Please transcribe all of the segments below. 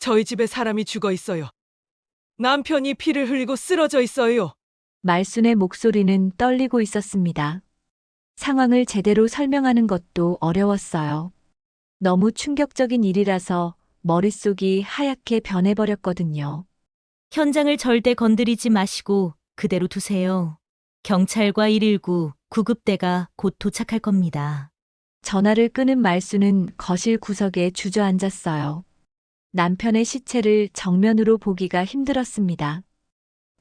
저희 집에 사람이 죽어 있어요. 남편이 피를 흘리고 쓰러져 있어요. 말순의 목소리는 떨리고 있었습니다. 상황을 제대로 설명하는 것도 어려웠어요. 너무 충격적인 일이라서 머릿속이 하얗게 변해버렸거든요. 현장을 절대 건드리지 마시고 그대로 두세요. 경찰과 119, 구급대가 곧 도착할 겁니다. 전화를 끄는 말순은 거실 구석에 주저앉았어요. 남편의 시체를 정면으로 보기가 힘들었습니다.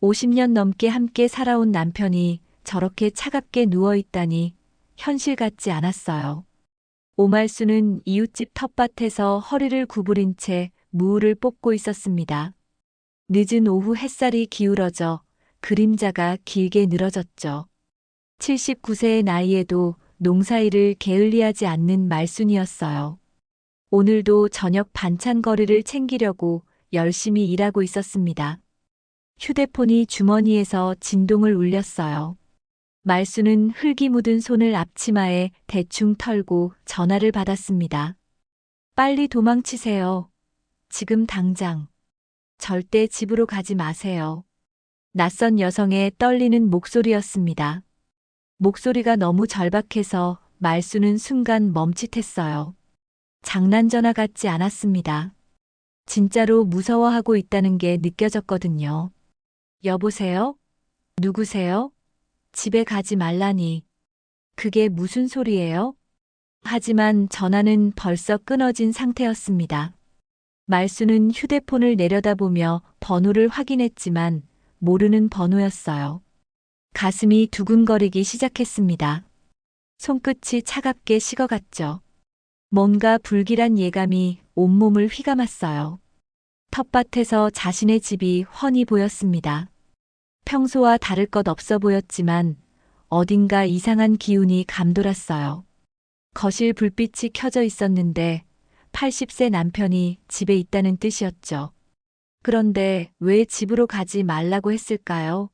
50년 넘게 함께 살아온 남편이 저렇게 차갑게 누워있다니 현실 같지 않았어요. 오말수는 이웃집 텃밭에서 허리를 구부린 채 무울을 뽑고 있었습니다. 늦은 오후 햇살이 기울어져 그림자가 길게 늘어졌죠. 79세의 나이에도 농사일을 게을리하지 않는 말순이었어요. 오늘도 저녁 반찬거리를 챙기려고 열심히 일하고 있었습니다. 휴대폰이 주머니에서 진동을 울렸어요. 말순은 흙이 묻은 손을 앞치마에 대충 털고 전화를 받았습니다. 빨리 도망치세요. 지금 당장. 절대 집으로 가지 마세요. 낯선 여성의 떨리는 목소리였습니다. 목소리가 너무 절박해서 말순은 순간 멈칫했어요. 장난 전화 같지 않았습니다. 진짜로 무서워하고 있다는 게 느껴졌거든요. 여보세요? 누구세요? 집에 가지 말라니. 그게 무슨 소리예요? 하지만 전화는 벌써 끊어진 상태였습니다. 말수는 휴대폰을 내려다보며 번호를 확인했지만 모르는 번호였어요. 가슴이 두근거리기 시작했습니다. 손끝이 차갑게 식어갔죠. 뭔가 불길한 예감이 온몸을 휘감았어요. 텃밭에서 자신의 집이 훤히 보였습니다. 평소와 다를 것 없어 보였지만 어딘가 이상한 기운이 감돌았어요. 거실 불빛이 켜져 있었는데 80세 남편이 집에 있다는 뜻이었죠. 그런데 왜 집으로 가지 말라고 했을까요?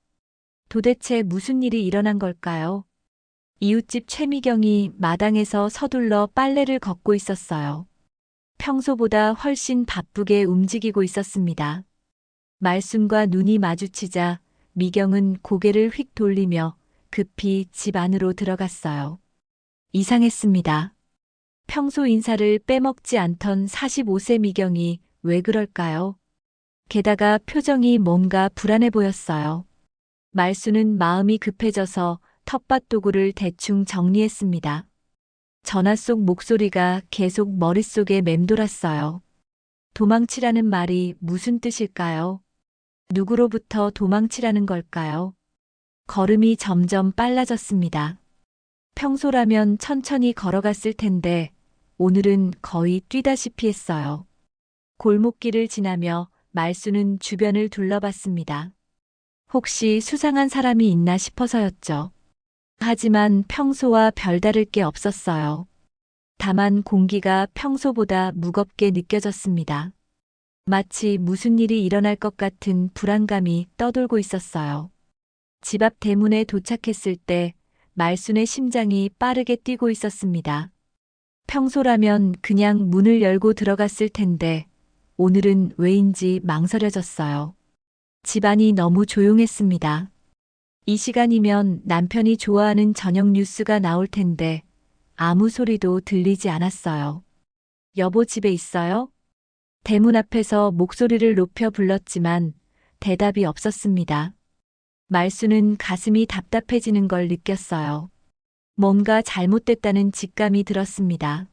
도대체 무슨 일이 일어난 걸까요? 이웃집 최미경이 마당에서 서둘러 빨래를 걷고 있었어요. 평소보다 훨씬 바쁘게 움직이고 있었습니다. 말순과 눈이 마주치자 미경은 고개를 휙 돌리며 급히 집 안으로 들어갔어요. 이상했습니다. 평소 인사를 빼먹지 않던 45세 미경이 왜 그럴까요? 게다가 표정이 뭔가 불안해 보였어요. 말수는 마음이 급해져서 텃밭 도구를 대충 정리했습니다. 전화 속 목소리가 계속 머릿속에 맴돌았어요. 도망치라는 말이 무슨 뜻일까요? 누구로부터 도망치라는 걸까요? 걸음이 점점 빨라졌습니다. 평소라면 천천히 걸어갔을 텐데 오늘은 거의 뛰다시피 했어요. 골목길을 지나며 말수는 주변을 둘러봤습니다. 혹시 수상한 사람이 있나 싶어서였죠. 하지만 평소와 별다를 게 없었어요. 다만 공기가 평소보다 무겁게 느껴졌습니다. 마치 무슨 일이 일어날 것 같은 불안감이 떠돌고 있었어요. 집 앞 대문에 도착했을 때 말순의 심장이 빠르게 뛰고 있었습니다. 평소라면 그냥 문을 열고 들어갔을 텐데 오늘은 왜인지 망설여졌어요. 집안이 너무 조용했습니다. 이 시간이면 남편이 좋아하는 저녁 뉴스가 나올 텐데 아무 소리도 들리지 않았어요. 여보 집에 있어요? 대문 앞에서 목소리를 높여 불렀지만 대답이 없었습니다. 말수는 가슴이 답답해지는 걸 느꼈어요. 뭔가 잘못됐다는 직감이 들었습니다.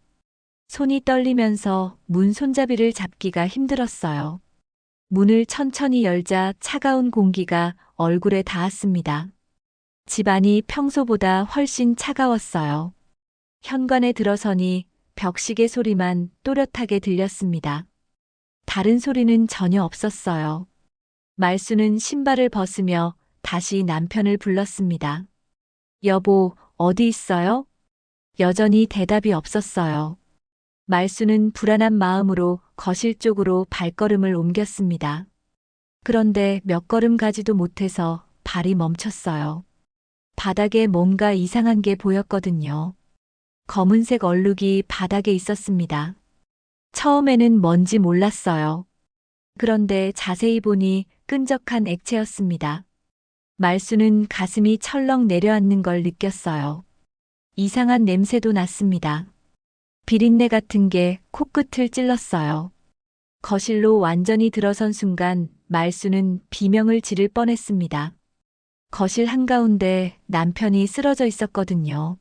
손이 떨리면서 문 손잡이를 잡기가 힘들었어요. 문을 천천히 열자 차가운 공기가 얼굴에 닿았습니다. 집안이 평소보다 훨씬 차가웠어요. 현관에 들어서니 벽시계 소리만 또렷하게 들렸습니다. 다른 소리는 전혀 없었어요. 말수는 신발을 벗으며 다시 남편을 불렀습니다. 여보, 어디 있어요? 여전히 대답이 없었어요. 말수는 불안한 마음으로 거실 쪽으로 발걸음을 옮겼습니다. 그런데 몇 걸음 가지도 못해서 발이 멈췄어요. 바닥에 뭔가 이상한 게 보였거든요. 검은색 얼룩이 바닥에 있었습니다. 처음에는 뭔지 몰랐어요. 그런데 자세히 보니 끈적한 액체였습니다. 말수는 가슴이 철렁 내려앉는 걸 느꼈어요. 이상한 냄새도 났습니다. 비린내 같은 게 코끝을 찔렀어요. 거실로 완전히 들어선 순간 말수는 비명을 지를 뻔했습니다. 거실 한가운데 남편이 쓰러져 있었거든요.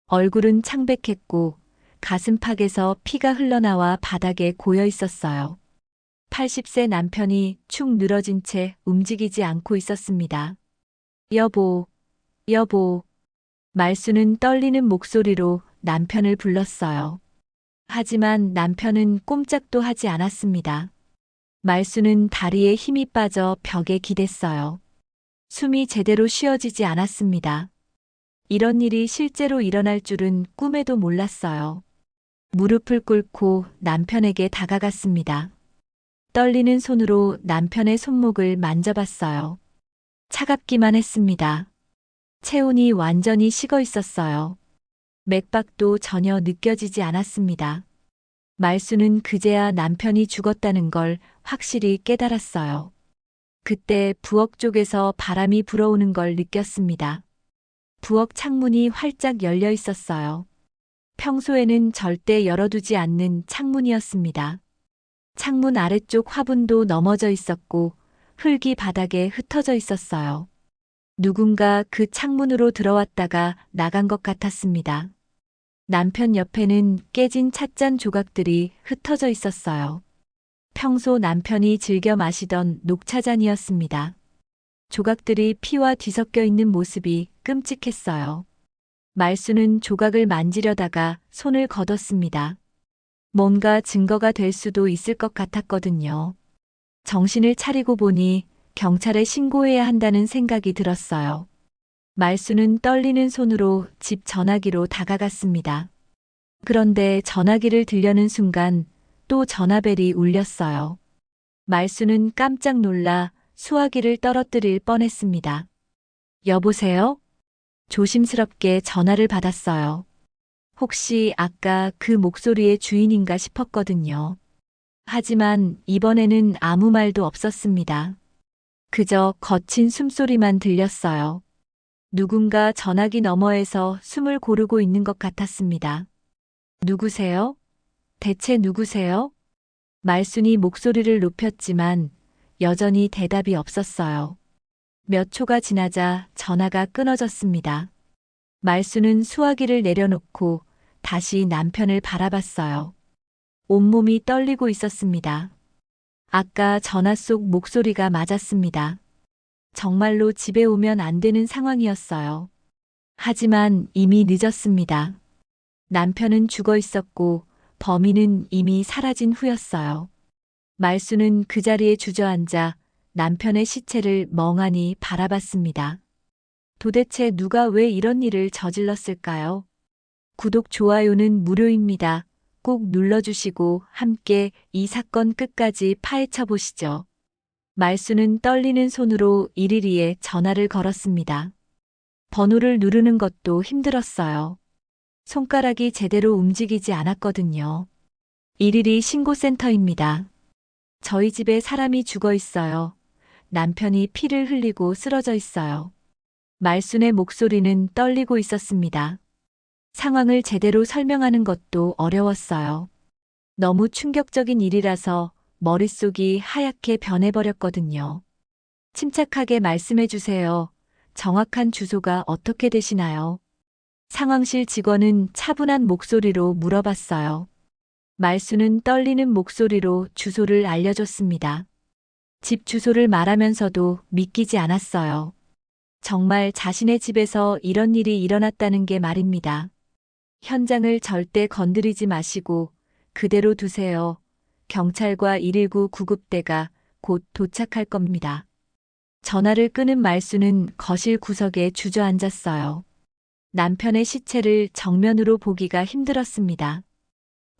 얼굴은 창백했고 가슴팍에서 피가 흘러나와 바닥에 고여 있었어요. 80세 남편이 축 늘어진 채 움직이지 않고 있었습니다. 여보, 여보. 말수는 떨리는 목소리로 남편을 불렀어요. 하지만 남편은 꼼짝도 하지 않았습니다. 말수는 다리에 힘이 빠져 벽에 기댔어요. 숨이 제대로 쉬어지지 않았습니다. 이런 일이 실제로 일어날 줄은 꿈에도 몰랐어요. 무릎을 꿇고 남편에게 다가갔습니다. 떨리는 손으로 남편의 손목을 만져봤어요. 차갑기만 했습니다. 체온이 완전히 식어 있었어요. 맥박도 전혀 느껴지지 않았습니다. 말수는 그제야 남편이 죽었다는 걸 확실히 깨달았어요. 그때 부엌 쪽에서 바람이 불어오는 걸 느꼈습니다. 부엌 창문이 활짝 열려 있었어요. 평소에는 절대 열어두지 않는 창문이었습니다. 창문 아래쪽 화분도 넘어져 있었고 흙이 바닥에 흩어져 있었어요. 누군가 그 창문으로 들어왔다가 나간 것 같았습니다. 남편 옆에는 깨진 찻잔 조각들이 흩어져 있었어요. 평소 남편이 즐겨 마시던 녹차잔이었습니다. 조각들이 피와 뒤섞여 있는 모습이 끔찍했어요. 말수는 조각을 만지려다가 손을 걷었습니다. 뭔가 증거가 될 수도 있을 것 같았거든요. 정신을 차리고 보니 경찰에 신고해야 한다는 생각이 들었어요. 말수는 떨리는 손으로 집 전화기로 다가갔습니다. 그런데 전화기를 들려는 순간 또 전화벨이 울렸어요. 말수는 깜짝 놀라 수화기를 떨어뜨릴 뻔했습니다. 여보세요? 조심스럽게 전화를 받았어요. 혹시 아까 그 목소리의 주인인가 싶었거든요. 하지만 이번에는 아무 말도 없었습니다. 그저 거친 숨소리만 들렸어요. 누군가 전화기 너머에서 숨을 고르고 있는 것 같았습니다. 누구세요? 대체 누구세요? 말순이 목소리를 높였지만 여전히 대답이 없었어요. 몇 초가 지나자 전화가 끊어졌습니다. 말순은 수화기를 내려놓고 다시 남편을 바라봤어요. 온몸이 떨리고 있었습니다. 아까 전화 속 목소리가 맞았습니다. 정말로 집에 오면 안 되는 상황이었어요. 하지만 이미 늦었습니다. 남편은 죽어 있었고 범인은 이미 사라진 후였어요. 말수는 그 자리에 주저앉아 남편의 시체를 멍하니 바라봤습니다. 도대체 누가 왜 이런 일을 저질렀을까요? 구독, 좋아요는 무료입니다. 꼭 눌러주시고 함께 이 사건 끝까지 파헤쳐 보시죠. 말수는 떨리는 손으로 112에 전화를 걸었습니다. 번호를 누르는 것도 힘들었어요. 손가락이 제대로 움직이지 않았거든요. 112 신고센터입니다. 저희 집에 사람이 죽어 있어요. 남편이 피를 흘리고 쓰러져 있어요. 말순의 목소리는 떨리고 있었습니다. 상황을 제대로 설명하는 것도 어려웠어요. 너무 충격적인 일이라서 머릿속이 하얗게 변해버렸거든요. 침착하게 말씀해 주세요. 정확한 주소가 어떻게 되시나요? 상황실 직원은 차분한 목소리로 물어봤어요. 말수는 떨리는 목소리로 주소를 알려줬습니다. 집 주소를 말하면서도 믿기지 않았어요. 정말 자신의 집에서 이런 일이 일어났다는 게 말입니다. 현장을 절대 건드리지 마시고 그대로 두세요. 경찰과 119 구급대가 곧 도착할 겁니다. 전화를 끊은 말수는 거실 구석에 주저앉았어요. 남편의 시체를 정면으로 보기가 힘들었습니다.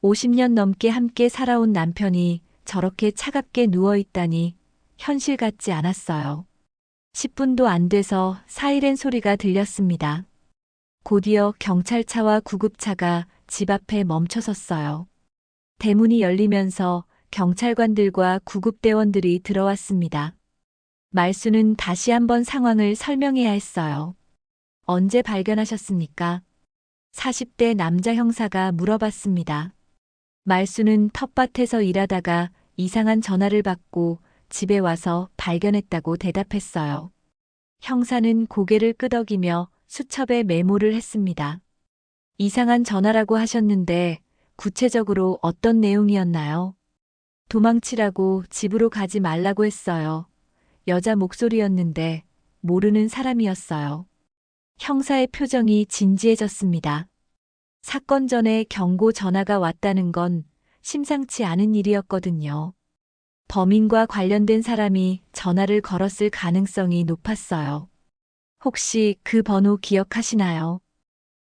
50년 넘게 함께 살아온 남편이 저렇게 차갑게 누워있다니 현실 같지 않았어요. 10분도 안 돼서 사이렌 소리가 들렸습니다. 곧이어 경찰차와 구급차가 집 앞에 멈춰섰어요. 대문이 열리면서 경찰관들과 구급대원들이 들어왔습니다. 말수는 다시 한번 상황을 설명해야 했어요. 언제 발견하셨습니까? 40대 남자 형사가 물어봤습니다. 말수는 텃밭에서 일하다가 이상한 전화를 받고 집에 와서 발견했다고 대답했어요. 형사는 고개를 끄덕이며 수첩에 메모를 했습니다. 이상한 전화라고 하셨는데 구체적으로 어떤 내용이었나요? 도망치라고 집으로 가지 말라고 했어요. 여자 목소리였는데 모르는 사람이었어요. 형사의 표정이 진지해졌습니다. 사건 전에 경고 전화가 왔다는 건 심상치 않은 일이었거든요. 범인과 관련된 사람이 전화를 걸었을 가능성이 높았어요. 혹시 그 번호 기억하시나요?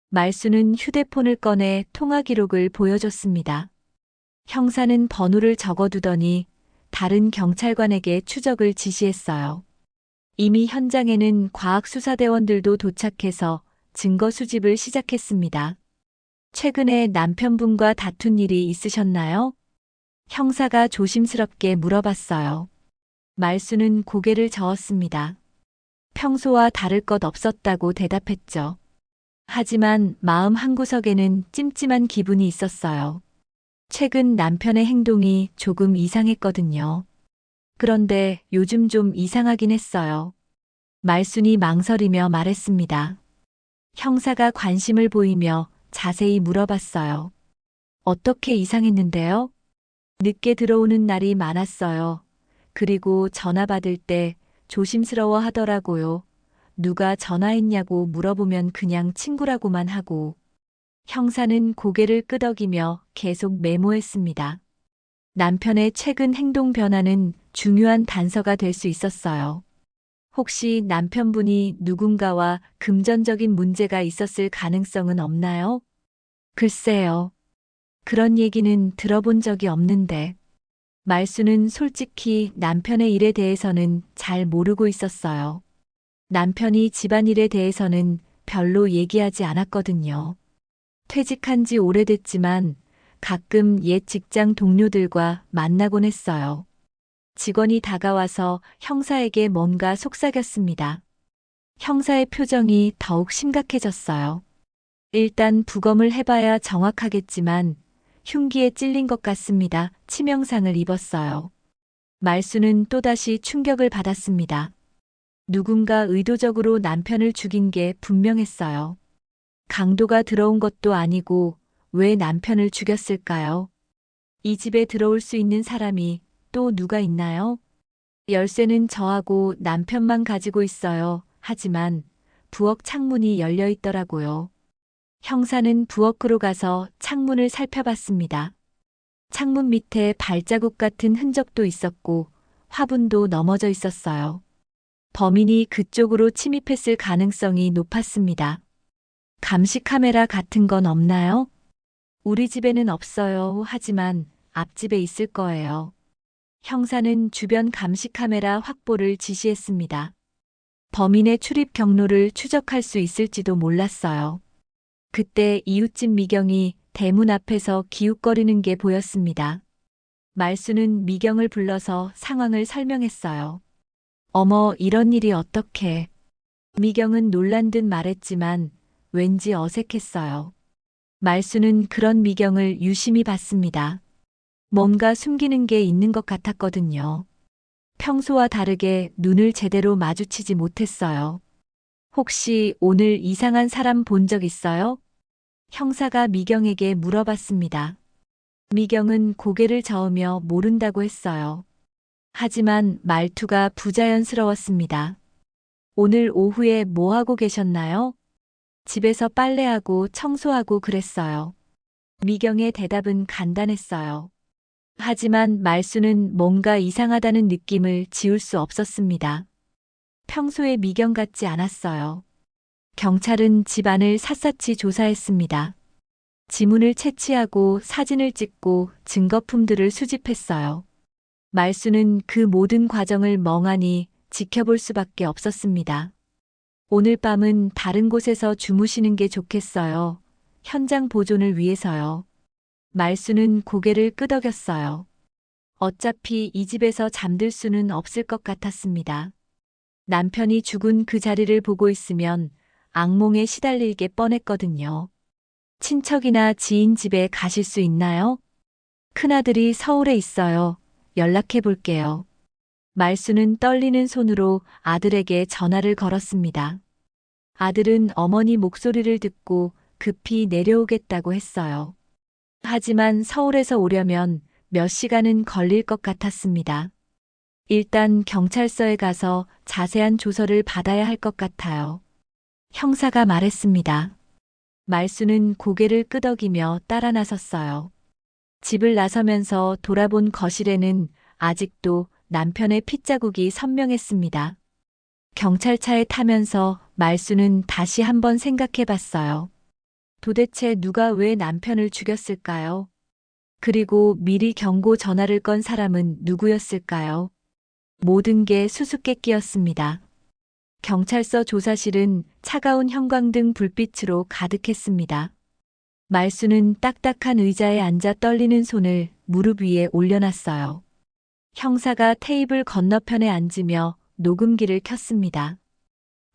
말수는 휴대폰을 꺼내 통화 기록을 보여줬습니다. 형사는 번호를 적어두더니 다른 경찰관에게 추적을 지시했어요. 이미 현장에는 과학수사대원들도 도착해서 증거 수집을 시작했습니다. 최근에 남편분과 다툰 일이 있으셨나요? 형사가 조심스럽게 물어봤어요. 말수는 고개를 저었습니다. 평소와 다를 것 없었다고 대답했죠. 하지만 마음 한구석에는 찜찜한 기분이 있었어요. 최근 남편의 행동이 조금 이상했거든요. 그런데 요즘 좀 이상하긴 했어요. 말순이 망설이며 말했습니다. 형사가 관심을 보이며 자세히 물어봤어요. 어떻게 이상했는데요? 늦게 들어오는 날이 많았어요. 그리고 전화 받을 때 조심스러워 하더라고요. 누가 전화했냐고 물어보면 그냥 친구라고만 하고. 형사는 고개를 끄덕이며 계속 메모했습니다. 남편의 최근 행동 변화는 중요한 단서가 될 수 있었어요. 혹시 남편분이 누군가와 금전적인 문제가 있었을 가능성은 없나요? 글쎄요. 그런 얘기는 들어본 적이 없는데. 말수는 솔직히 남편의 일에 대해서는 잘 모르고 있었어요. 남편이 집안일에 대해서는 별로 얘기하지 않았거든요. 퇴직한 지 오래됐지만 가끔 옛 직장 동료들과 만나곤 했어요. 직원이 다가와서 형사에게 뭔가 속삭였습니다. 형사의 표정이 더욱 심각해졌어요. 일단 부검을 해봐야 정확하겠지만 흉기에 찔린 것 같습니다. 치명상을 입었어요. 말수는 또다시 충격을 받았습니다. 누군가 의도적으로 남편을 죽인 게 분명했어요. 강도가 들어온 것도 아니고 왜 남편을 죽였을까요? 이 집에 들어올 수 있는 사람이 또 누가 있나요? 열쇠는 저하고 남편만 가지고 있어요. 하지만 부엌 창문이 열려 있더라고요. 형사는 부엌으로 가서 창문을 살펴봤습니다. 창문 밑에 발자국 같은 흔적도 있었고 화분도 넘어져 있었어요. 범인이 그쪽으로 침입했을 가능성이 높았습니다. 감시 카메라 같은 건 없나요? 우리 집에는 없어요. 하지만 앞집에 있을 거예요. 형사는 주변 감시 카메라 확보를 지시했습니다. 범인의 출입 경로를 추적할 수 있을지도 몰랐어요. 그때 이웃집 미경이 대문 앞에서 기웃거리는 게 보였습니다. 말수는 미경을 불러서 상황을 설명했어요. 어머, 이런 일이 어떻게. 미경은 놀란 듯 말했지만 왠지 어색했어요. 말수는 그런 미경을 유심히 봤습니다. 뭔가 숨기는 게 있는 것 같았거든요. 평소와 다르게 눈을 제대로 마주치지 못했어요. 혹시 오늘 이상한 사람 본 적 있어요? 형사가 미경에게 물어봤습니다. 미경은 고개를 저으며 모른다고 했어요. 하지만 말투가 부자연스러웠습니다. 오늘 오후에 뭐 하고 계셨나요? 집에서 빨래하고 청소하고 그랬어요. 미경의 대답은 간단했어요. 하지만 말수는 뭔가 이상하다는 느낌을 지울 수 없었습니다. 평소에 미경 같지 않았어요. 경찰은 집안을 샅샅이 조사했습니다. 지문을 채취하고 사진을 찍고 증거품들을 수집했어요. 말수는 그 모든 과정을 멍하니 지켜볼 수밖에 없었습니다. 오늘 밤은 다른 곳에서 주무시는 게 좋겠어요. 현장 보존을 위해서요. 말수는 고개를 끄덕였어요. 어차피 이 집에서 잠들 수는 없을 것 같았습니다. 남편이 죽은 그 자리를 보고 있으면 악몽에 시달릴 게 뻔했거든요. 친척이나 지인 집에 가실 수 있나요? 큰아들이 서울에 있어요. 연락해 볼게요. 말수는 떨리는 손으로 아들에게 전화를 걸었습니다. 아들은 어머니 목소리를 듣고 급히 내려오겠다고 했어요. 하지만 서울에서 오려면 몇 시간은 걸릴 것 같았습니다. 일단 경찰서에 가서 자세한 조서를 받아야 할 것 같아요. 형사가 말했습니다. 말수는 고개를 끄덕이며 따라 나섰어요. 집을 나서면서 돌아본 거실에는 아직도 남편의 핏자국이 선명했습니다. 경찰차에 타면서 말수는 다시 한번 생각해 봤어요. 도대체 누가 왜 남편을 죽였을까요? 그리고 미리 경고 전화를 건 사람은 누구였을까요? 모든 게 수수께끼였습니다. 경찰서 조사실은 차가운 형광등 불빛으로 가득했습니다. 말수는 딱딱한 의자에 앉아 떨리는 손을 무릎 위에 올려놨어요. 형사가 테이블 건너편에 앉으며 녹음기를 켰습니다.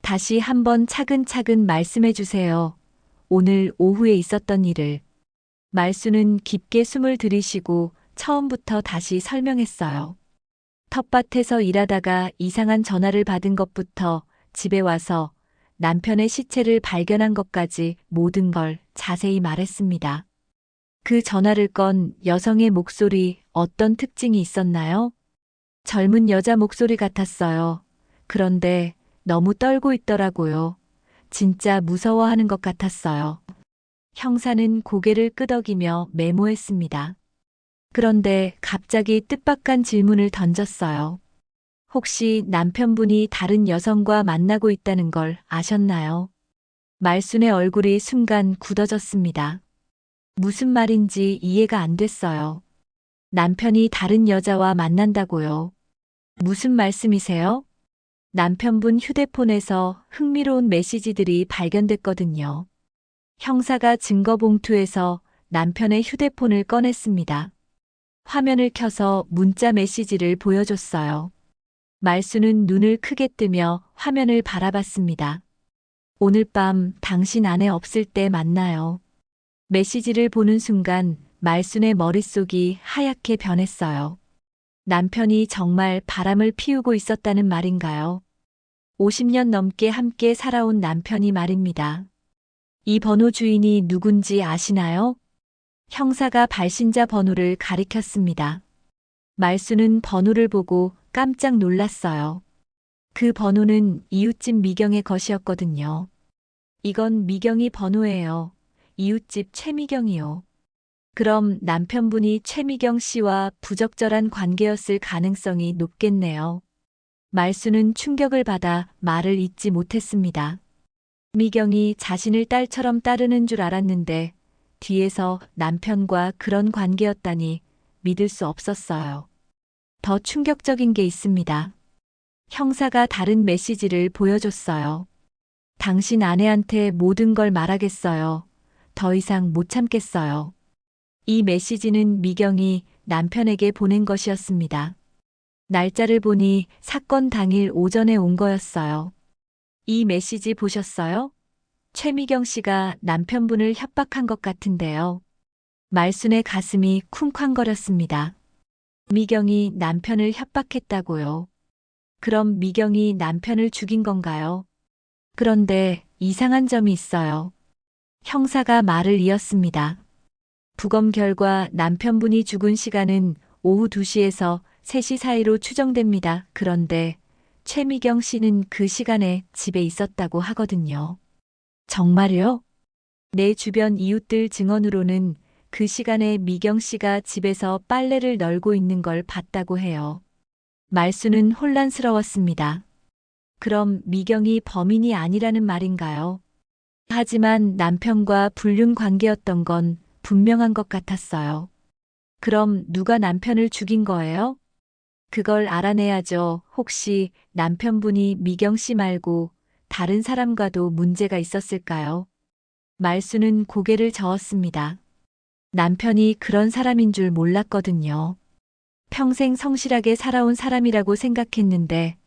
다시 한번 차근차근 말씀해 주세요. 오늘 오후에 있었던 일을. 말수는 깊게 숨을 들이쉬고 처음부터 다시 설명했어요. 텃밭에서 일하다가 이상한 전화를 받은 것부터 집에 와서 남편의 시체를 발견한 것까지 모든 걸 자세히 말했습니다. 그 전화를 건 여성의 목소리 어떤 특징이 있었나요? 젊은 여자 목소리 같았어요. 그런데 너무 떨고 있더라고요. 진짜 무서워하는 것 같았어요. 형사는 고개를 끄덕이며 메모했습니다. 그런데 갑자기 뜻밖한 질문을 던졌어요. 혹시 남편분이 다른 여성과 만나고 있다는 걸 아셨나요? 말순의 얼굴이 순간 굳어졌습니다. 무슨 말인지 이해가 안 됐어요. 남편이 다른 여자와 만난다고요. 무슨 말씀이세요? 남편분 휴대폰에서 흥미로운 메시지들이 발견됐거든요. 형사가 증거 봉투에서 남편의 휴대폰을 꺼냈습니다. 화면을 켜서 문자 메시지를 보여줬어요. 말수는 눈을 크게 뜨며 화면을 바라봤습니다. 오늘 밤 당신 아내 없을 때 만나요. 메시지를 보는 순간 말순의 머릿속이 하얗게 변했어요. 남편이 정말 바람을 피우고 있었다는 말인가요? 50년 넘게 함께 살아온 남편이 말입니다. 이 번호 주인이 누군지 아시나요? 형사가 발신자 번호를 가리켰습니다. 말수는 번호를 보고 깜짝 놀랐어요. 그 번호는 이웃집 미경의 것이었거든요. 이건 미경이 번호예요. 이웃집 최미경이요. 그럼 남편분이 최미경 씨와 부적절한 관계였을 가능성이 높겠네요. 말수는 충격을 받아 말을 잇지 못했습니다. 미경이 자신을 딸처럼 따르는 줄 알았는데 뒤에서 남편과 그런 관계였다니 믿을 수 없었어요. 더 충격적인 게 있습니다. 형사가 다른 메시지를 보여줬어요. 당신 아내한테 모든 걸 말하겠어요. 더 이상 못 참겠어요. 이 메시지는 미경이 남편에게 보낸 것이었습니다. 날짜를 보니 사건 당일 오전에 온 거였어요. 이 메시지 보셨어요? 최미경 씨가 남편분을 협박한 것 같은데요. 말순의 가슴이 쿵쾅거렸습니다. 미경이 남편을 협박했다고요. 그럼 미경이 남편을 죽인 건가요? 그런데 이상한 점이 있어요. 형사가 말을 이었습니다. 부검 결과 남편분이 죽은 시간은 오후 2시에서 3시 사이로 추정됩니다. 그런데 최미경 씨는 그 시간에 집에 있었다고 하거든요. 정말요? 내 주변 이웃들 증언으로는 그 시간에 미경 씨가 집에서 빨래를 널고 있는 걸 봤다고 해요. 말수는 혼란스러웠습니다. 그럼 미경이 범인이 아니라는 말인가요? 하지만 남편과 불륜 관계였던 건 분명한 것 같았어요. 그럼 누가 남편을 죽인 거예요? 그걸 알아내야죠. 혹시 남편분이 미경 씨 말고 다른 사람과도 문제가 있었을까요? 말수는 고개를 저었습니다. 남편이 그런 사람인 줄 몰랐거든요. 평생 성실하게 살아온 사람이라고 생각했는데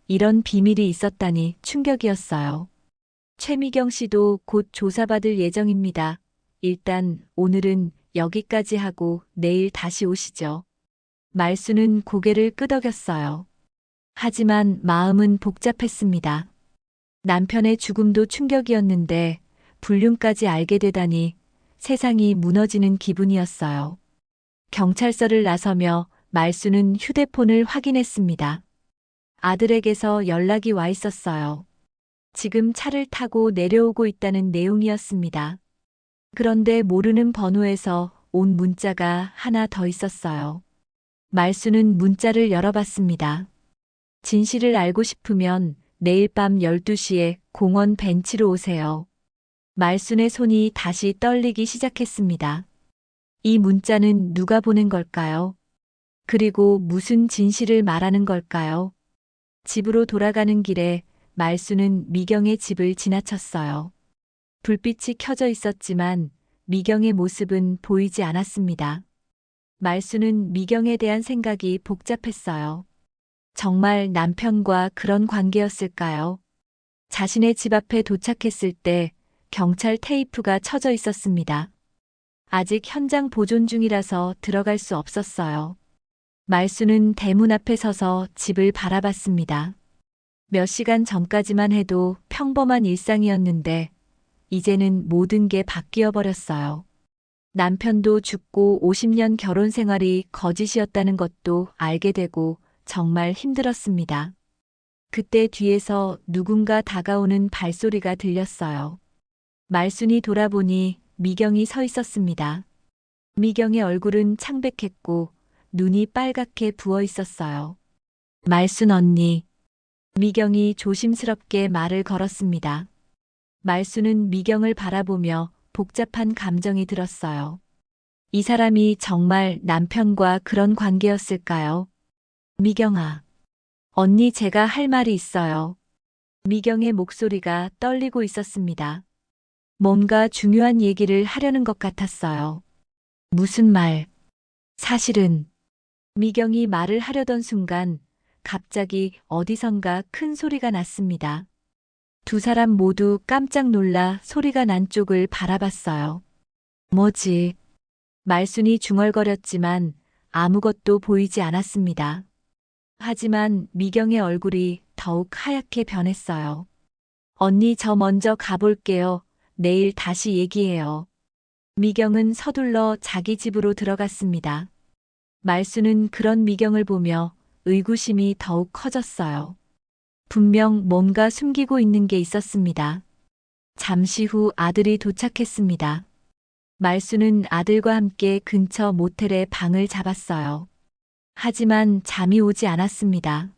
이런 비밀이 있었다니 충격이었어요. 최미경 씨도 곧 조사받을 예정입니다. 일단 오늘은 여기까지 하고 내일 다시 오시죠. 말수는 고개를 끄덕였어요. 하지만 마음은 복잡했습니다. 남편의 죽음도 충격이었는데 불륜까지 알게 되다니 세상이 무너지는 기분이었어요. 경찰서를 나서며 말수는 휴대폰을 확인했습니다. 아들에게서 연락이 와 있었어요. 지금 차를 타고 내려오고 있다는 내용이었습니다. 그런데 모르는 번호에서 온 문자가 하나 더 있었어요. 말수는 문자를 열어봤습니다. 진실을 알고 싶으면 내일 밤 12시에 공원 벤치로 오세요. 말순의 손이 다시 떨리기 시작했습니다. 이 문자는 누가 보낸 걸까요? 그리고 무슨 진실을 말하는 걸까요? 집으로 돌아가는 길에 말수는 미경의 집을 지나쳤어요. 불빛이 켜져 있었지만 미경의 모습은 보이지 않았습니다. 말수는 미경에 대한 생각이 복잡했어요. 정말 남편과 그런 관계였을까요? 자신의 집 앞에 도착했을 때 경찰 테이프가 쳐져 있었습니다. 아직 현장 보존 중이라서 들어갈 수 없었어요. 말수는 대문 앞에 서서 집을 바라봤습니다. 몇 시간 전까지만 해도 평범한 일상이었는데 이제는 모든 게 바뀌어 버렸어요. 남편도 죽고 50년 결혼 생활이 거짓이었다는 것도 알게 되고 정말 힘들었습니다. 그때 뒤에서 누군가 다가오는 발소리가 들렸어요. 말순이 돌아보니 미경이 서 있었습니다. 미경의 얼굴은 창백했고 눈이 빨갛게 부어 있었어요. 말순 언니. 미경이 조심스럽게 말을 걸었습니다. 말순은 미경을 바라보며 복잡한 감정이 들었어요. 이 사람이 정말 남편과 그런 관계였을까요? 미경아. 언니 제가 할 말이 있어요. 미경의 목소리가 떨리고 있었습니다. 뭔가 중요한 얘기를 하려는 것 같았어요. 무슨 말? 사실은 미경이 말을 하려던 순간 갑자기 어디선가 큰 소리가 났습니다. 두 사람 모두 깜짝 놀라 소리가 난 쪽을 바라봤어요. 뭐지? 말순이 중얼거렸지만 아무것도 보이지 않았습니다. 하지만 미경의 얼굴이 더욱 하얗게 변했어요. 언니 저 먼저 가볼게요. 내일 다시 얘기해요. 미경은 서둘러 자기 집으로 들어갔습니다. 말수는 그런 미경을 보며 의구심이 더욱 커졌어요. 분명 뭔가 숨기고 있는 게 있었습니다. 잠시 후 아들이 도착했습니다. 말수는 아들과 함께 근처 모텔에 방을 잡았어요. 하지만 잠이 오지 않았습니다.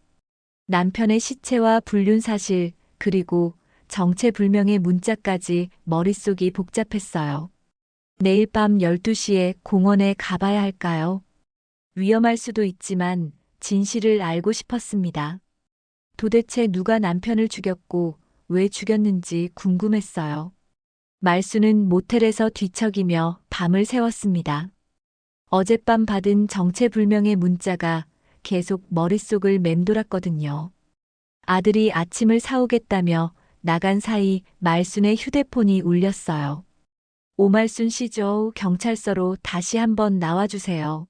남편의 시체와 불륜 사실, 그리고 정체불명의 문자까지 머릿속이 복잡했어요. 내일 밤 12시에 공원에 가봐야 할까요? 위험할 수도 있지만 진실을 알고 싶었습니다. 도대체 누가 남편을 죽였고 왜 죽였는지 궁금했어요. 말수는 모텔에서 뒤척이며 밤을 새웠습니다. 어젯밤 받은 정체불명의 문자가 계속 머릿속을 맴돌았거든요. 아들이 아침을 사오겠다며 나간 사이 말순의 휴대폰이 울렸어요. 오말순 씨죠. 경찰서로 다시 한번 나와주세요.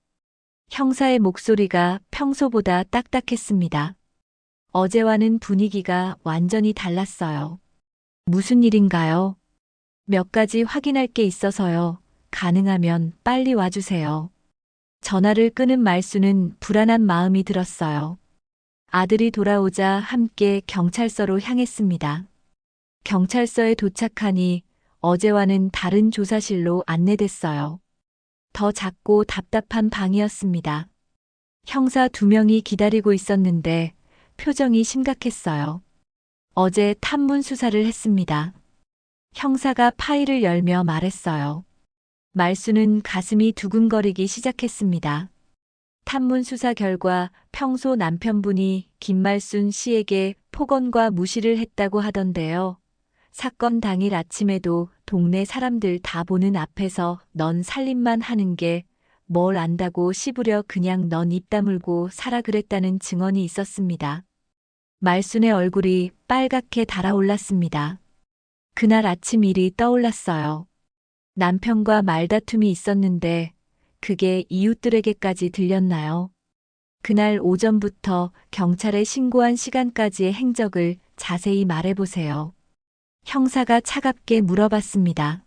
형사의 목소리가 평소보다 딱딱했습니다. 어제와는 분위기가 완전히 달랐어요. 무슨 일인가요? 몇 가지 확인할 게 있어서요. 가능하면 빨리 와주세요. 전화를 끊은 말수는 불안한 마음이 들었어요. 아들이 돌아오자 함께 경찰서로 향했습니다. 경찰서에 도착하니 어제와는 다른 조사실로 안내됐어요. 더 작고 답답한 방이었습니다. 형사 2명이 기다리고 있었는데 표정이 심각했어요. 어제 탐문 수사를 했습니다. 형사가 파일을 열며 말했어요. 말수는 가슴이 두근거리기 시작했습니다. 탐문 수사 결과 평소 남편분이 김말순 씨에게 폭언과 무시를 했다고 하던데요. 사건 당일 아침에도 동네 사람들 다 보는 앞에서 넌 살림만 하는 게 뭘 안다고 씹으려 그냥 넌 입 다물고 살아 그랬다는 증언이 있었습니다. 말순의 얼굴이 빨갛게 달아올랐습니다. 그날 아침 일이 떠올랐어요. 남편과 말다툼이 있었는데 그게 이웃들에게까지 들렸나요? 그날 오전부터 경찰에 신고한 시간까지의 행적을 자세히 말해보세요. 형사가 차갑게 물어봤습니다.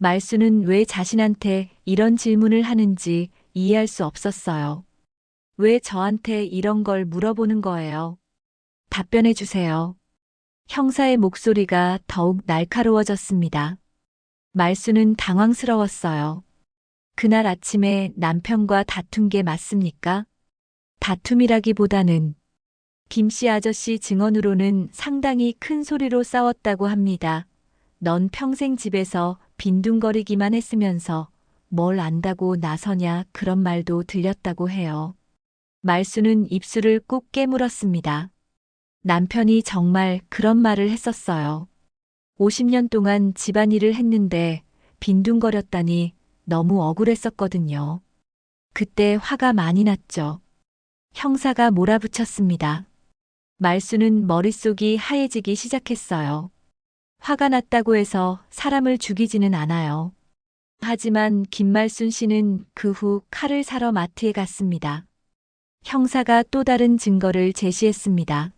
말수는 왜 자신한테 이런 질문을 하는지 이해할 수 없었어요. 왜 저한테 이런 걸 물어보는 거예요? 답변해 주세요. 형사의 목소리가 더욱 날카로워졌습니다. 말수는 당황스러웠어요. 그날 아침에 남편과 다툰 게 맞습니까? 다툼이라기보다는 김씨 아저씨 증언으로는 상당히 큰 소리로 싸웠다고 합니다. 넌 평생 집에서 빈둥거리기만 했으면서 뭘 안다고 나서냐 그런 말도 들렸다고 해요. 말수는 입술을 꾹 깨물었습니다. 남편이 정말 그런 말을 했었어요. 50년 동안 집안일을 했는데 빈둥거렸다니 너무 억울했었거든요. 그때 화가 많이 났죠. 형사가 몰아붙였습니다. 말수는 머릿속이 하얘지기 시작했어요. 화가 났다고 해서 사람을 죽이지는 않아요. 하지만 김말순 씨는 그 후 칼을 사러 마트에 갔습니다. 형사가 또 다른 증거를 제시했습니다.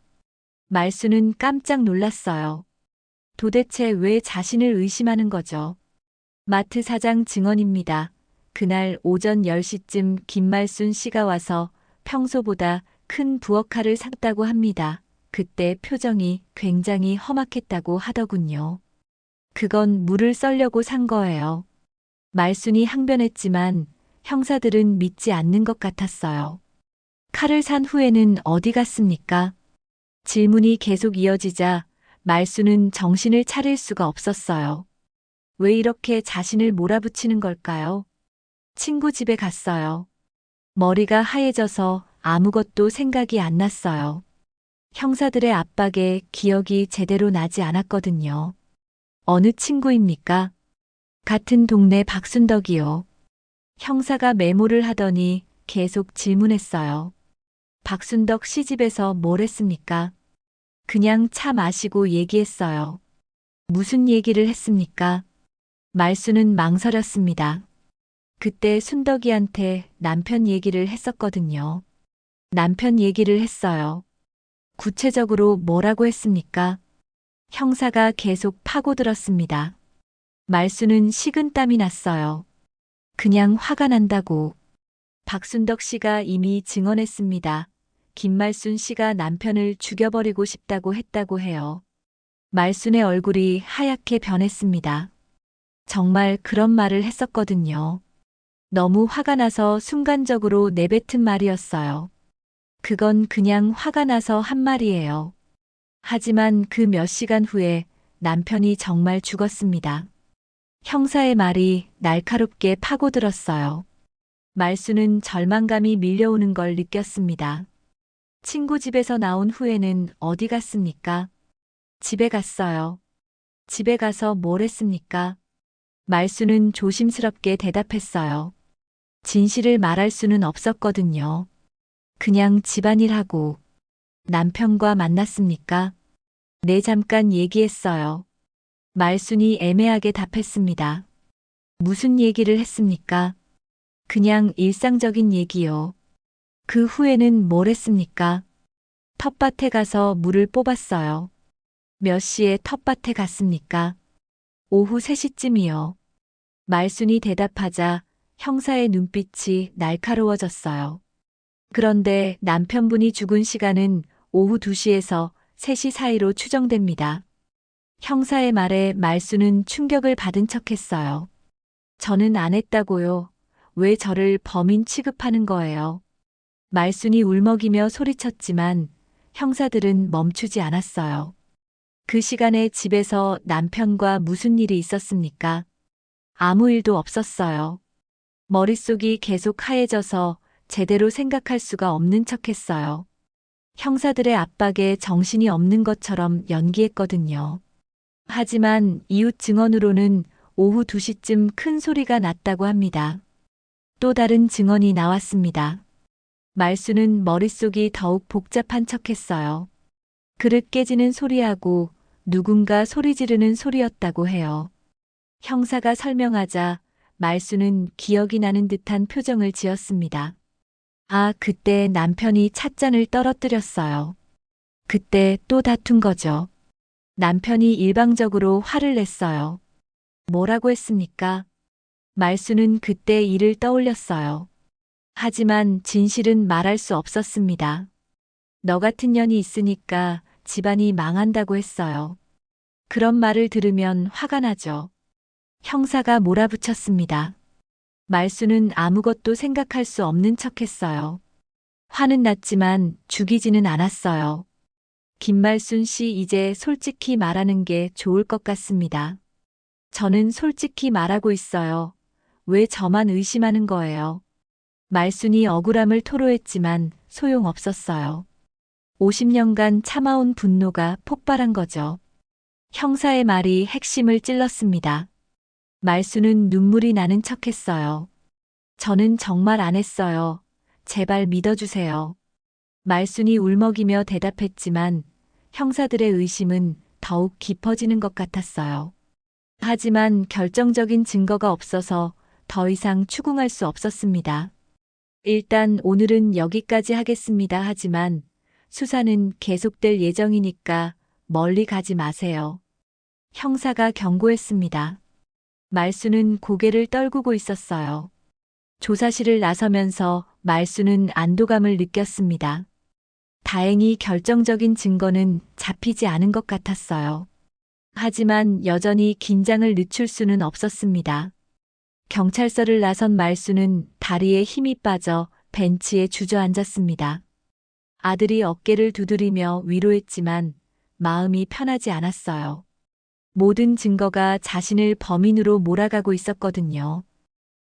말수는 깜짝 놀랐어요. 도대체 왜 자신을 의심하는 거죠? 마트 사장 증언입니다. 그날 오전 10시쯤 김말순 씨가 와서 평소보다 큰 부엌칼을 샀다고 합니다. 그때 표정이 굉장히 험악했다고 하더군요. 그건 물을 썰려고 산 거예요. 말순이 항변했지만 형사들은 믿지 않는 것 같았어요. 칼을 산 후에는 어디 갔습니까? 질문이 계속 이어지자 말순은 정신을 차릴 수가 없었어요. 왜 이렇게 자신을 몰아붙이는 걸까요? 친구 집에 갔어요. 머리가 하얘져서 아무것도 생각이 안 났어요. 형사들의 압박에 기억이 제대로 나지 않았거든요. 어느 친구입니까? 같은 동네 박순덕이요. 형사가 메모를 하더니 계속 질문했어요. 박순덕 씨 집에서 뭘 했습니까? 그냥 차 마시고 얘기했어요. 무슨 얘기를 했습니까? 말수는 망설였습니다. 그때 순덕이한테 남편 얘기를 했었거든요. 남편 얘기를 했어요. 구체적으로 뭐라고 했습니까? 형사가 계속 파고들었습니다. 말수는 식은땀이 났어요. 그냥 화가 난다고. 박순덕 씨가 이미 증언했습니다. 김말순 씨가 남편을 죽여버리고 싶다고 했다고 해요. 말순의 얼굴이 하얗게 변했습니다. 정말 그런 말을 했었거든요. 너무 화가 나서 순간적으로 내뱉은 말이었어요. 그건 그냥 화가 나서 한 말이에요. 하지만 그 몇 시간 후에 남편이 정말 죽었습니다. 형사의 말이 날카롭게 파고들었어요. 말수는 절망감이 밀려오는 걸 느꼈습니다. 친구 집에서 나온 후에는 어디 갔습니까? 집에 갔어요. 집에 가서 뭘 했습니까? 말수는 조심스럽게 대답했어요. 진실을 말할 수는 없었거든요. 그냥 집안일하고. 남편과 만났습니까? 네, 잠깐 얘기했어요. 말순이 애매하게 답했습니다. 무슨 얘기를 했습니까? 그냥 일상적인 얘기요. 그 후에는 뭘 했습니까? 텃밭에 가서 물을 뽑았어요. 몇 시에 텃밭에 갔습니까? 오후 3시쯤이요. 말순이 대답하자 형사의 눈빛이 날카로워졌어요. 그런데 남편분이 죽은 시간은 오후 2시에서 3시 사이로 추정됩니다. 형사의 말에 말수는 충격을 받은 척했어요. 저는 안 했다고요. 왜 저를 범인 취급하는 거예요? 말순이 울먹이며 소리쳤지만 형사들은 멈추지 않았어요. 그 시간에 집에서 남편과 무슨 일이 있었습니까? 아무 일도 없었어요. 머릿속이 계속 하얘져서 제대로 생각할 수가 없는 척했어요. 형사들의 압박에 정신이 없는 것처럼 연기했거든요. 하지만 이웃 증언으로는 오후 2시쯤 큰 소리가 났다고 합니다. 또 다른 증언이 나왔습니다. 말수는 머릿속이 더욱 복잡한 척했어요. 그릇 깨지는 소리하고 누군가 소리 지르는 소리였다고 해요. 형사가 설명하자 말수는 기억이 나는 듯한 표정을 지었습니다. 아, 그때 남편이 찻잔을 떨어뜨렸어요. 그때 또 다툰 거죠. 남편이 일방적으로 화를 냈어요. 뭐라고 했습니까? 말수는 그때 일을 떠올렸어요. 하지만 진실은 말할 수 없었습니다. 너 같은 년이 있으니까 집안이 망한다고 했어요. 그런 말을 들으면 화가 나죠. 형사가 몰아붙였습니다. 말수는 아무것도 생각할 수 없는 척했어요. 화는 났지만 죽이지는 않았어요. 김말순 씨, 이제 솔직히 말하는 게 좋을 것 같습니다. 저는 솔직히 말하고 있어요. 왜 저만 의심하는 거예요? 말순이 억울함을 토로했지만 소용없었어요. 50년간 참아온 분노가 폭발한 거죠. 형사의 말이 핵심을 찔렀습니다. 말수는 눈물이 나는 척했어요. 저는 정말 안 했어요. 제발 믿어주세요. 말순이 울먹이며 대답했지만 형사들의 의심은 더욱 깊어지는 것 같았어요. 하지만 결정적인 증거가 없어서 더 이상 추궁할 수 없었습니다. 일단 오늘은 여기까지 하겠습니다. 하지만 수사는 계속될 예정이니까 멀리 가지 마세요. 형사가 경고했습니다. 말수는 고개를 떨구고 있었어요. 조사실을 나서면서 말수는 안도감을 느꼈습니다. 다행히 결정적인 증거는 잡히지 않은 것 같았어요. 하지만 여전히 긴장을 늦출 수는 없었습니다. 경찰서를 나선 말수는 다리에 힘이 빠져 벤치에 주저앉았습니다. 아들이 어깨를 두드리며 위로했지만 마음이 편하지 않았어요. 모든 증거가 자신을 범인으로 몰아가고 있었거든요.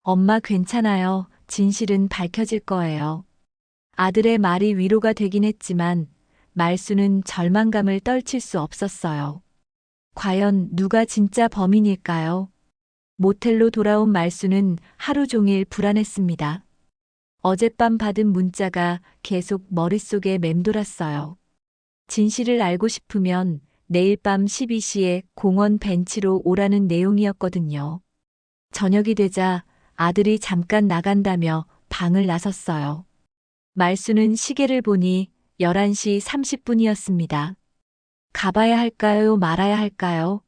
엄마 괜찮아요. 진실은 밝혀질 거예요. 아들의 말이 위로가 되긴 했지만 말수는 절망감을 떨칠 수 없었어요. 과연 누가 진짜 범인일까요? 모텔로 돌아온 말수는 하루 종일 불안했습니다. 어젯밤 받은 문자가 계속 머릿속에 맴돌았어요. 진실을 알고 싶으면 내일 밤 12시에 공원 벤치로 오라는 내용이었거든요. 저녁이 되자 아들이 잠깐 나간다며 방을 나섰어요. 말수는 시계를 보니 11시 30분이었습니다. 가봐야 할까요? 말아야 할까요?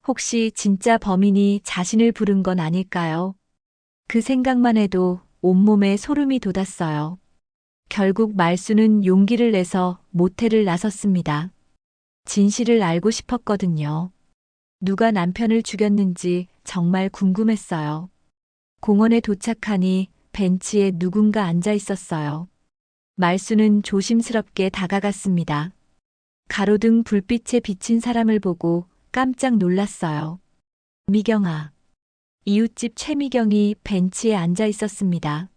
혹시 진짜 범인이 자신을 부른 건 아닐까요? 그 생각만 해도 온몸에 소름이 돋았어요. 결국 말수는 용기를 내서 모텔을 나섰습니다. 진실을 알고 싶었거든요. 누가 남편을 죽였는지 정말 궁금했어요. 공원에 도착하니 벤치에 누군가 앉아 있었어요. 말수는 조심스럽게 다가갔습니다. 가로등 불빛에 비친 사람을 보고 깜짝 놀랐어요. 미경아. 이웃집 최미경이 벤치에 앉아 있었습니다.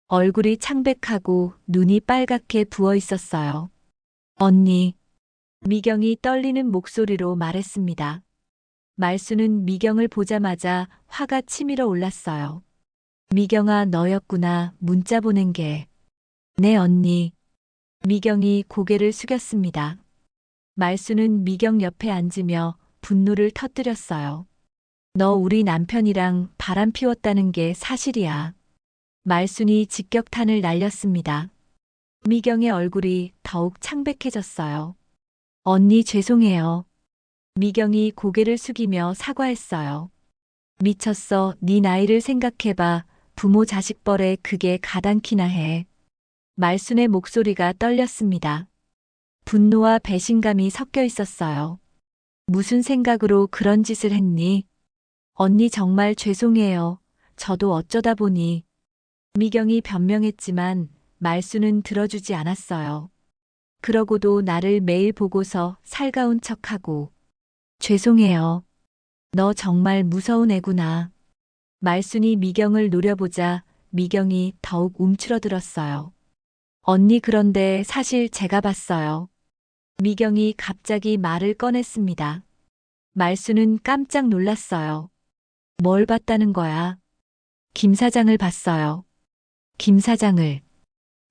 얼굴이 창백하고 눈이 빨갛게 부어 있었어요. 언니. 미경이 떨리는 목소리로 말했습니다. 말수는 미경을 보자마자 화가 치밀어 올랐어요. 미경아, 너였구나. 문자 보낸 게. 네, 언니. 미경이 고개를 숙였습니다. 말수는 미경 옆에 앉으며 분노를 터뜨렸어요. 너 우리 남편이랑 바람 피웠다는 게 사실이야. 말순이 직격탄을 날렸습니다. 미경의 얼굴이 더욱 창백해졌어요. 언니 죄송해요. 미경이 고개를 숙이며 사과했어요. 미쳤어. 네 나이를 생각해봐. 부모 자식벌에 그게 가당키나 해. 말순의 목소리가 떨렸습니다. 분노와 배신감이 섞여 있었어요. 무슨 생각으로 그런 짓을 했니? 언니 정말 죄송해요. 저도 어쩌다 보니. 미경이 변명했지만 말수는 들어주지 않았어요. 그러고도 나를 매일 보고서 살가운 척하고. 죄송해요. 너 정말 무서운 애구나. 말순이 미경을 노려보자 미경이 더욱 움츠러들었어요. 언니 그런데 사실 제가 봤어요. 미경이 갑자기 말을 꺼냈습니다. 말수는 깜짝 놀랐어요. 뭘 봤다는 거야? 김 사장을 봤어요. 김 사장을.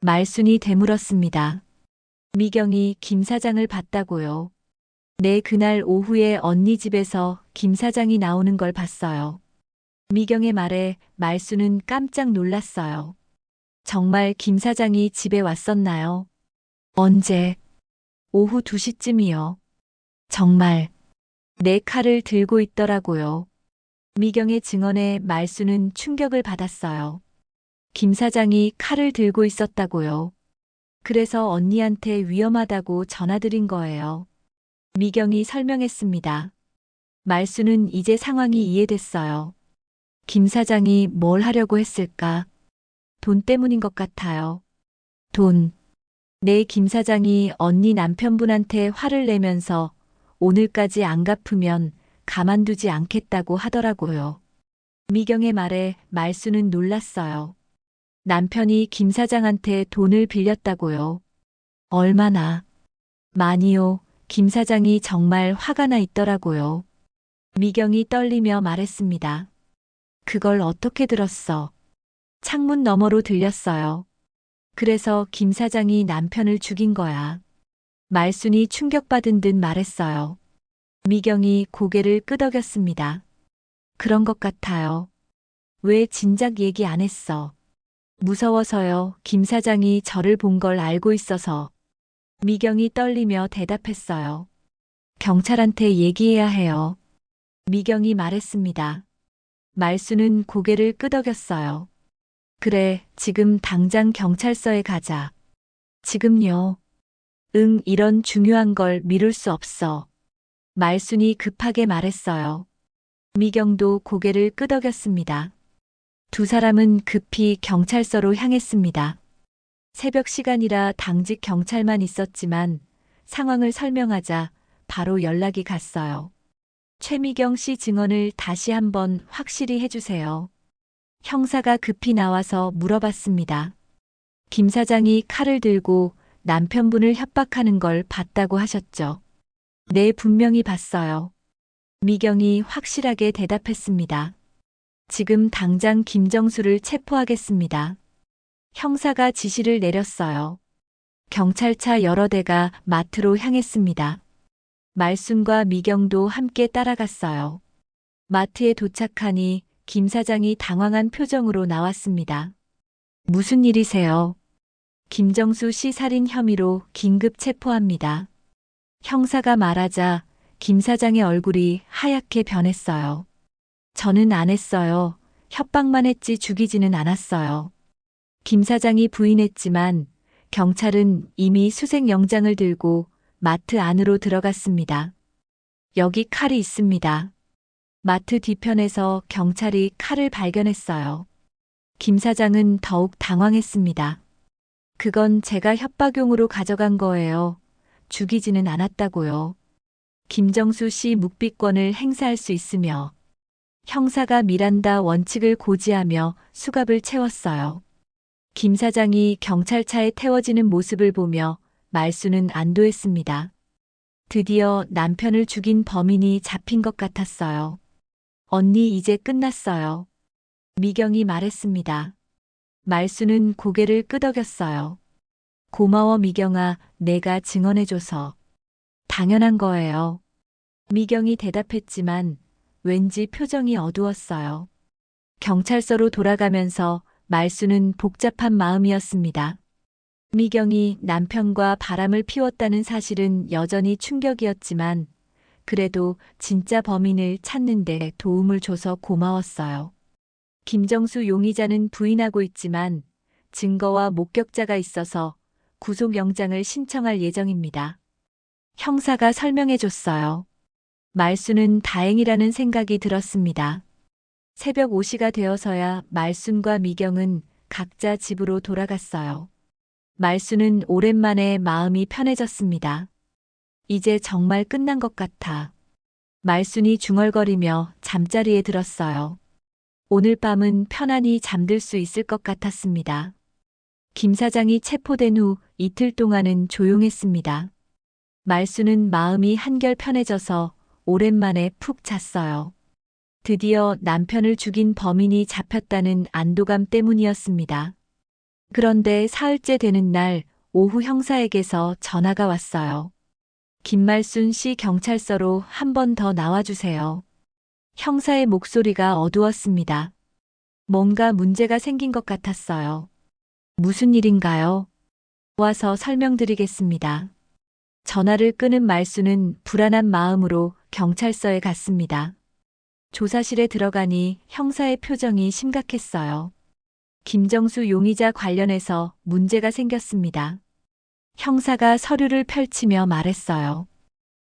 말순이 되물었습니다. 미경이 김 사장을 봤다고요. 네, 그날 오후에 언니 집에서 김 사장이 나오는 걸 봤어요. 미경의 말에 말순은 깜짝 놀랐어요. 정말 김 사장이 집에 왔었나요? 언제? 오후 2시쯤이요. 정말. 내 칼을 들고 있더라고요. 미경의 증언에 말순은 충격을 받았어요. 김 사장이 칼을 들고 있었다고요. 그래서 언니한테 위험하다고 전화드린 거예요. 미경이 설명했습니다. 말순은 이제 상황이 이해됐어요. 김 사장이 뭘 하려고 했을까? 돈 때문인 것 같아요. 돈. 네, 김 사장이 언니 남편분한테 화를 내면서 오늘까지 안 갚으면 가만두지 않겠다고 하더라고요. 미경의 말에 말순은 놀랐어요. 남편이 김 사장한테 돈을 빌렸다고요. 얼마나? 많이요. 김 사장이 정말 화가 나 있더라고요. 미경이 떨리며 말했습니다. 그걸 어떻게 들었어? 창문 너머로 들렸어요. 그래서 김 사장이 남편을 죽인 거야. 말순이 충격받은 듯 말했어요. 미경이 고개를 끄덕였습니다. 그런 것 같아요. 왜 진작 얘기 안 했어? 무서워서요. 김 사장이 저를 본 걸 알고 있어서. 미경이 떨리며 대답했어요. 경찰한테 얘기해야 해요. 미경이 말했습니다. 말순은 고개를 끄덕였어요. 그래, 지금 당장 경찰서에 가자. 지금요? 응, 이런 중요한 걸 미룰 수 없어. 말순이 급하게 말했어요. 미경도 고개를 끄덕였습니다. 두 사람은 급히 경찰서로 향했습니다. 새벽 시간이라 당직 경찰만 있었지만 상황을 설명하자 바로 연락이 갔어요. 최미경 씨 증언을 다시 한번 확실히 해주세요. 형사가 급히 나와서 물어봤습니다. 김 사장이 칼을 들고 남편분을 협박하는 걸 봤다고 하셨죠? 네, 분명히 봤어요. 미경이 확실하게 대답했습니다. 지금 당장 김정수를 체포하겠습니다. 형사가 지시를 내렸어요. 경찰차 여러 대가 마트로 향했습니다. 말순과 미경도 함께 따라갔어요. 마트에 도착하니 김 사장이 당황한 표정으로 나왔습니다. 무슨 일이세요? 김정수 씨 살인 혐의로 긴급 체포합니다. 형사가 말하자 김 사장의 얼굴이 하얗게 변했어요. 저는 안 했어요. 협박만 했지 죽이지는 않았어요. 김 사장이 부인했지만 경찰은 이미 수색영장을 들고 마트 안으로 들어갔습니다. 여기 칼이 있습니다. 마트 뒤편에서 경찰이 칼을 발견했어요. 김 사장은 더욱 당황했습니다. 그건 제가 협박용으로 가져간 거예요. 죽이지는 않았다고요. 김정수 씨 묵비권을 행사할 수 있으며 형사가 미란다 원칙을 고지하며 수갑을 채웠어요. 김 사장이 경찰차에 태워지는 모습을 보며 말순은 안도했습니다. 드디어 남편을 죽인 범인이 잡힌 것 같았어요. 언니 이제 끝났어요. 미경이 말했습니다. 말순은 고개를 끄덕였어요. 고마워 미경아, 내가 증언해줘서. 당연한 거예요. 미경이 대답했지만 왠지 표정이 어두웠어요. 경찰서로 돌아가면서 말순은 복잡한 마음이었습니다. 미경이 남편과 바람을 피웠다는 사실은 여전히 충격이었지만 그래도 진짜 범인을 찾는 데 도움을 줘서 고마웠어요. 김정수 용의자는 부인하고 있지만 증거와 목격자가 있어서 구속영장을 신청할 예정입니다. 형사가 설명해줬어요. 말순은 다행이라는 생각이 들었습니다. 새벽 5시가 되어서야 말순과 미경은 각자 집으로 돌아갔어요. 말순은 오랜만에 마음이 편해졌습니다. 이제 정말 끝난 것 같아. 말순이 중얼거리며 잠자리에 들었어요. 오늘 밤은 편안히 잠들 수 있을 것 같았습니다. 김 사장이 체포된 후 이틀 동안은 조용했습니다. 말순은 마음이 한결 편해져서 오랜만에 푹 잤어요. 드디어 남편을 죽인 범인이 잡혔다는 안도감 때문이었습니다. 그런데 사흘째 되는 날 오후 형사에게서 전화가 왔어요. 김말순 씨 경찰서로 한 번 더 나와주세요. 형사의 목소리가 어두웠습니다. 뭔가 문제가 생긴 것 같았어요. 무슨 일인가요? 와서 설명드리겠습니다. 전화를 끊은 말순은 불안한 마음으로 경찰서에 갔습니다. 조사실에 들어가니 형사의 표정이 심각했어요. 김정수 용의자 관련해서 문제가 생겼습니다. 형사가 서류를 펼치며 말했어요.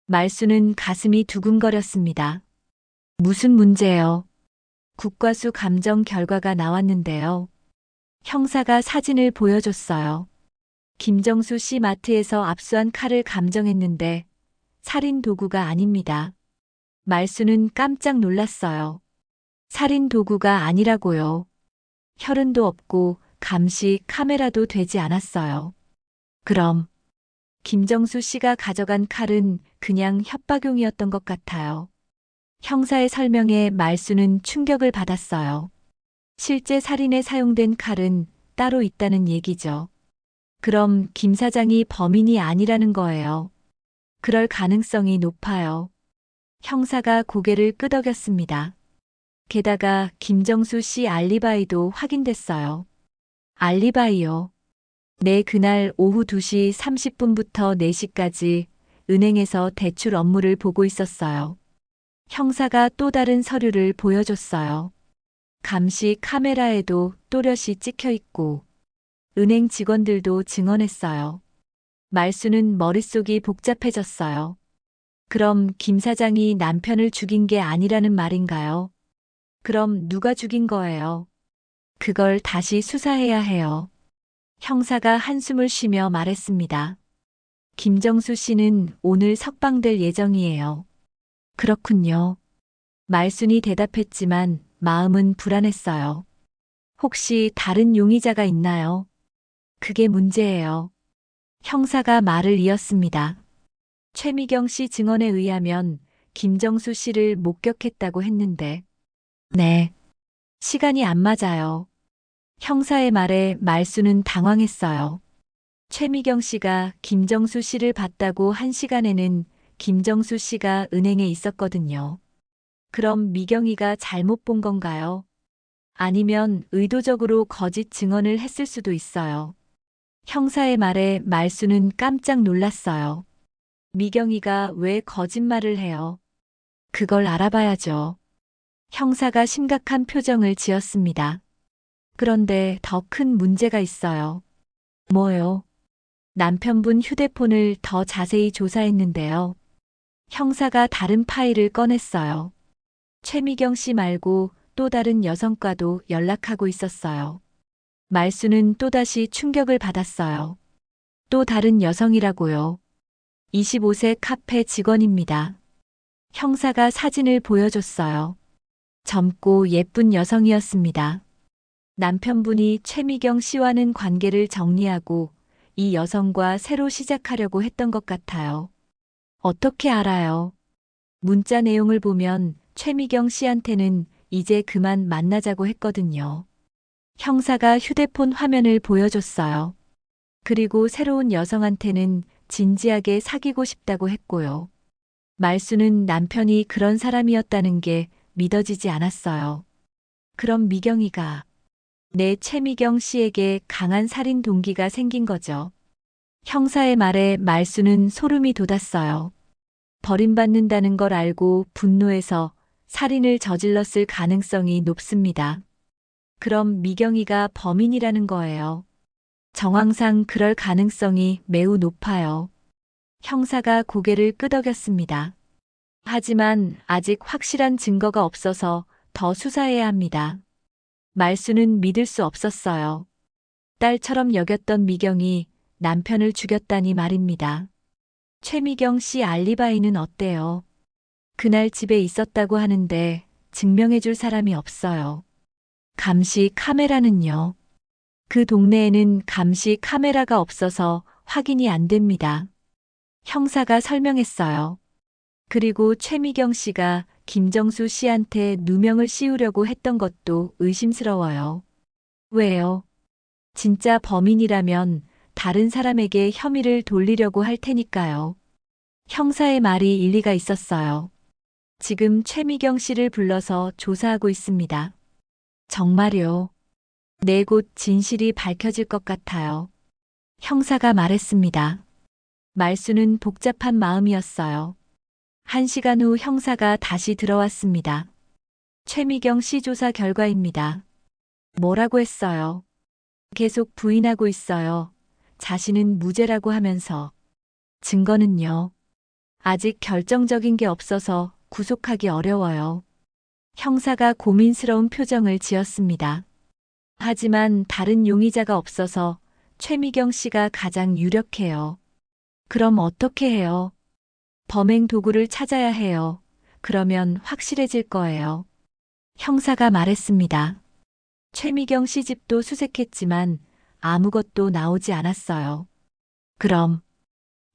말순은 가슴이 두근거렸습니다. 무슨 문제요? 국과수 감정 결과가 나왔는데요. 형사가 사진을 보여줬어요. 김정수 씨 마트에서 압수한 칼을 감정했는데 살인 도구가 아닙니다. 말순은 깜짝 놀랐어요. 살인 도구가 아니라고요. 혈흔도 없고 감시 카메라도 되지 않았어요. 그럼 김정수 씨가 가져간 칼은 그냥 협박용이었던 것 같아요. 형사의 설명에 말순은 충격을 받았어요. 실제 살인에 사용된 칼은 따로 있다는 얘기죠. 그럼 김 사장이 범인이 아니라는 거예요. 그럴 가능성이 높아요. 형사가 고개를 끄덕였습니다. 게다가 김정수 씨 알리바이도 확인됐어요. 알리바이요. 네, 그날 오후 2시 30분부터 4시까지 은행에서 대출 업무를 보고 있었어요. 형사가 또 다른 서류를 보여줬어요. 감시 카메라에도 또렷이 찍혀 있고 은행 직원들도 증언했어요. 말순은 머릿속이 복잡해졌어요. 그럼 김 사장이 남편을 죽인 게 아니라는 말인가요? 그럼 누가 죽인 거예요? 그걸 다시 수사해야 해요. 형사가 한숨을 쉬며 말했습니다. 김정수 씨는 오늘 석방될 예정이에요. 그렇군요. 말순이 대답했지만 마음은 불안했어요. 혹시 다른 용의자가 있나요? 그게 문제예요. 형사가 말을 이었습니다. 최미경 씨 증언에 의하면 김정수 씨를 목격했다고 했는데, 네. 시간이 안 맞아요. 형사의 말에 말순은 당황했어요. 최미경 씨가 김정수 씨를 봤다고 한 시간에는 김정수 씨가 은행에 있었거든요. 그럼 미경이가 잘못 본 건가요? 아니면 의도적으로 거짓 증언을 했을 수도 있어요. 형사의 말에 말순은 깜짝 놀랐어요. 미경이가 왜 거짓말을 해요? 그걸 알아봐야죠. 형사가 심각한 표정을 지었습니다. 그런데 더 큰 문제가 있어요. 뭐요? 남편분 휴대폰을 더 자세히 조사했는데요. 형사가 다른 파일을 꺼냈어요. 최미경 씨 말고 또 다른 여성과도 연락하고 있었어요. 말순은 또다시 충격을 받았어요. 또 다른 여성이라고요. 25세 카페 직원입니다. 형사가 사진을 보여줬어요. 젊고 예쁜 여성이었습니다. 남편분이 최미경 씨와는 관계를 정리하고 이 여성과 새로 시작하려고 했던 것 같아요. 어떻게 알아요? 문자 내용을 보면 최미경 씨한테는 이제 그만 만나자고 했거든요. 형사가 휴대폰 화면을 보여줬어요. 그리고 새로운 여성한테는 진지하게 사귀고 싶다고 했고요. 말순은 남편이 그런 사람이었다는 게 믿어지지 않았어요. 그럼 미경이가 내 최미경 씨에게 강한 살인 동기가 생긴 거죠. 형사의 말에 말순은 소름이 돋았어요. 버림받는다는 걸 알고 분노해서 살인을 저질렀을 가능성이 높습니다. 그럼 미경이가 범인이라는 거예요. 정황상 그럴 가능성이 매우 높아요. 형사가 고개를 끄덕였습니다. 하지만 아직 확실한 증거가 없어서 더 수사해야 합니다. 말순은 믿을 수 없었어요. 딸처럼 여겼던 미경이 남편을 죽였다니 말입니다. 최미경 씨 알리바이는 어때요? 그날 집에 있었다고 하는데 증명해줄 사람이 없어요. 감시 카메라는요? 그 동네에는 감시 카메라가 없어서 확인이 안 됩니다. 형사가 설명했어요. 그리고 최미경 씨가 김정수 씨한테 누명을 씌우려고 했던 것도 의심스러워요. 왜요? 진짜 범인이라면 다른 사람에게 혐의를 돌리려고 할 테니까요. 형사의 말이 일리가 있었어요. 지금 최미경 씨를 불러서 조사하고 있습니다. 정말요? 네, 곧 진실이 밝혀질 것 같아요. 형사가 말했습니다. 말수는 복잡한 마음이었어요. 1시간 후 형사가 다시 들어왔습니다. 최미경 씨 조사 결과입니다. 뭐라고 했어요? 계속 부인하고 있어요. 자신은 무죄라고 하면서. 증거는요? 아직 결정적인 게 없어서 구속하기 어려워요. 형사가 고민스러운 표정을 지었습니다. 하지만 다른 용의자가 없어서 최미경 씨가 가장 유력해요. 그럼 어떻게 해요? 범행 도구를 찾아야 해요. 그러면 확실해질 거예요. 형사가 말했습니다. 최미경 씨 집도 수색했지만 아무것도 나오지 않았어요. 그럼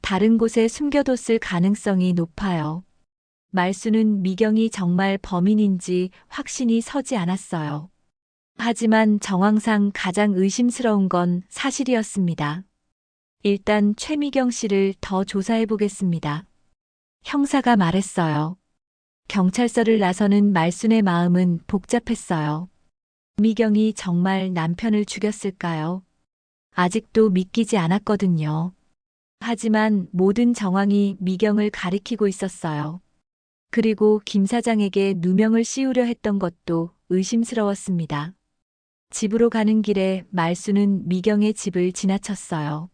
다른 곳에 숨겨뒀을 가능성이 높아요. 말수는 미경이 정말 범인인지 확신이 서지 않았어요. 하지만 정황상 가장 의심스러운 건 사실이었습니다. 일단 최미경 씨를 더 조사해 보겠습니다. 형사가 말했어요. 경찰서를 나서는 말순의 마음은 복잡했어요. 미경이 정말 남편을 죽였을까요? 아직도 믿기지 않았거든요. 하지만 모든 정황이 미경을 가리키고 있었어요. 그리고 김 사장에게 누명을 씌우려 했던 것도 의심스러웠습니다. 집으로 가는 길에 말수는 미경의 집을 지나쳤어요.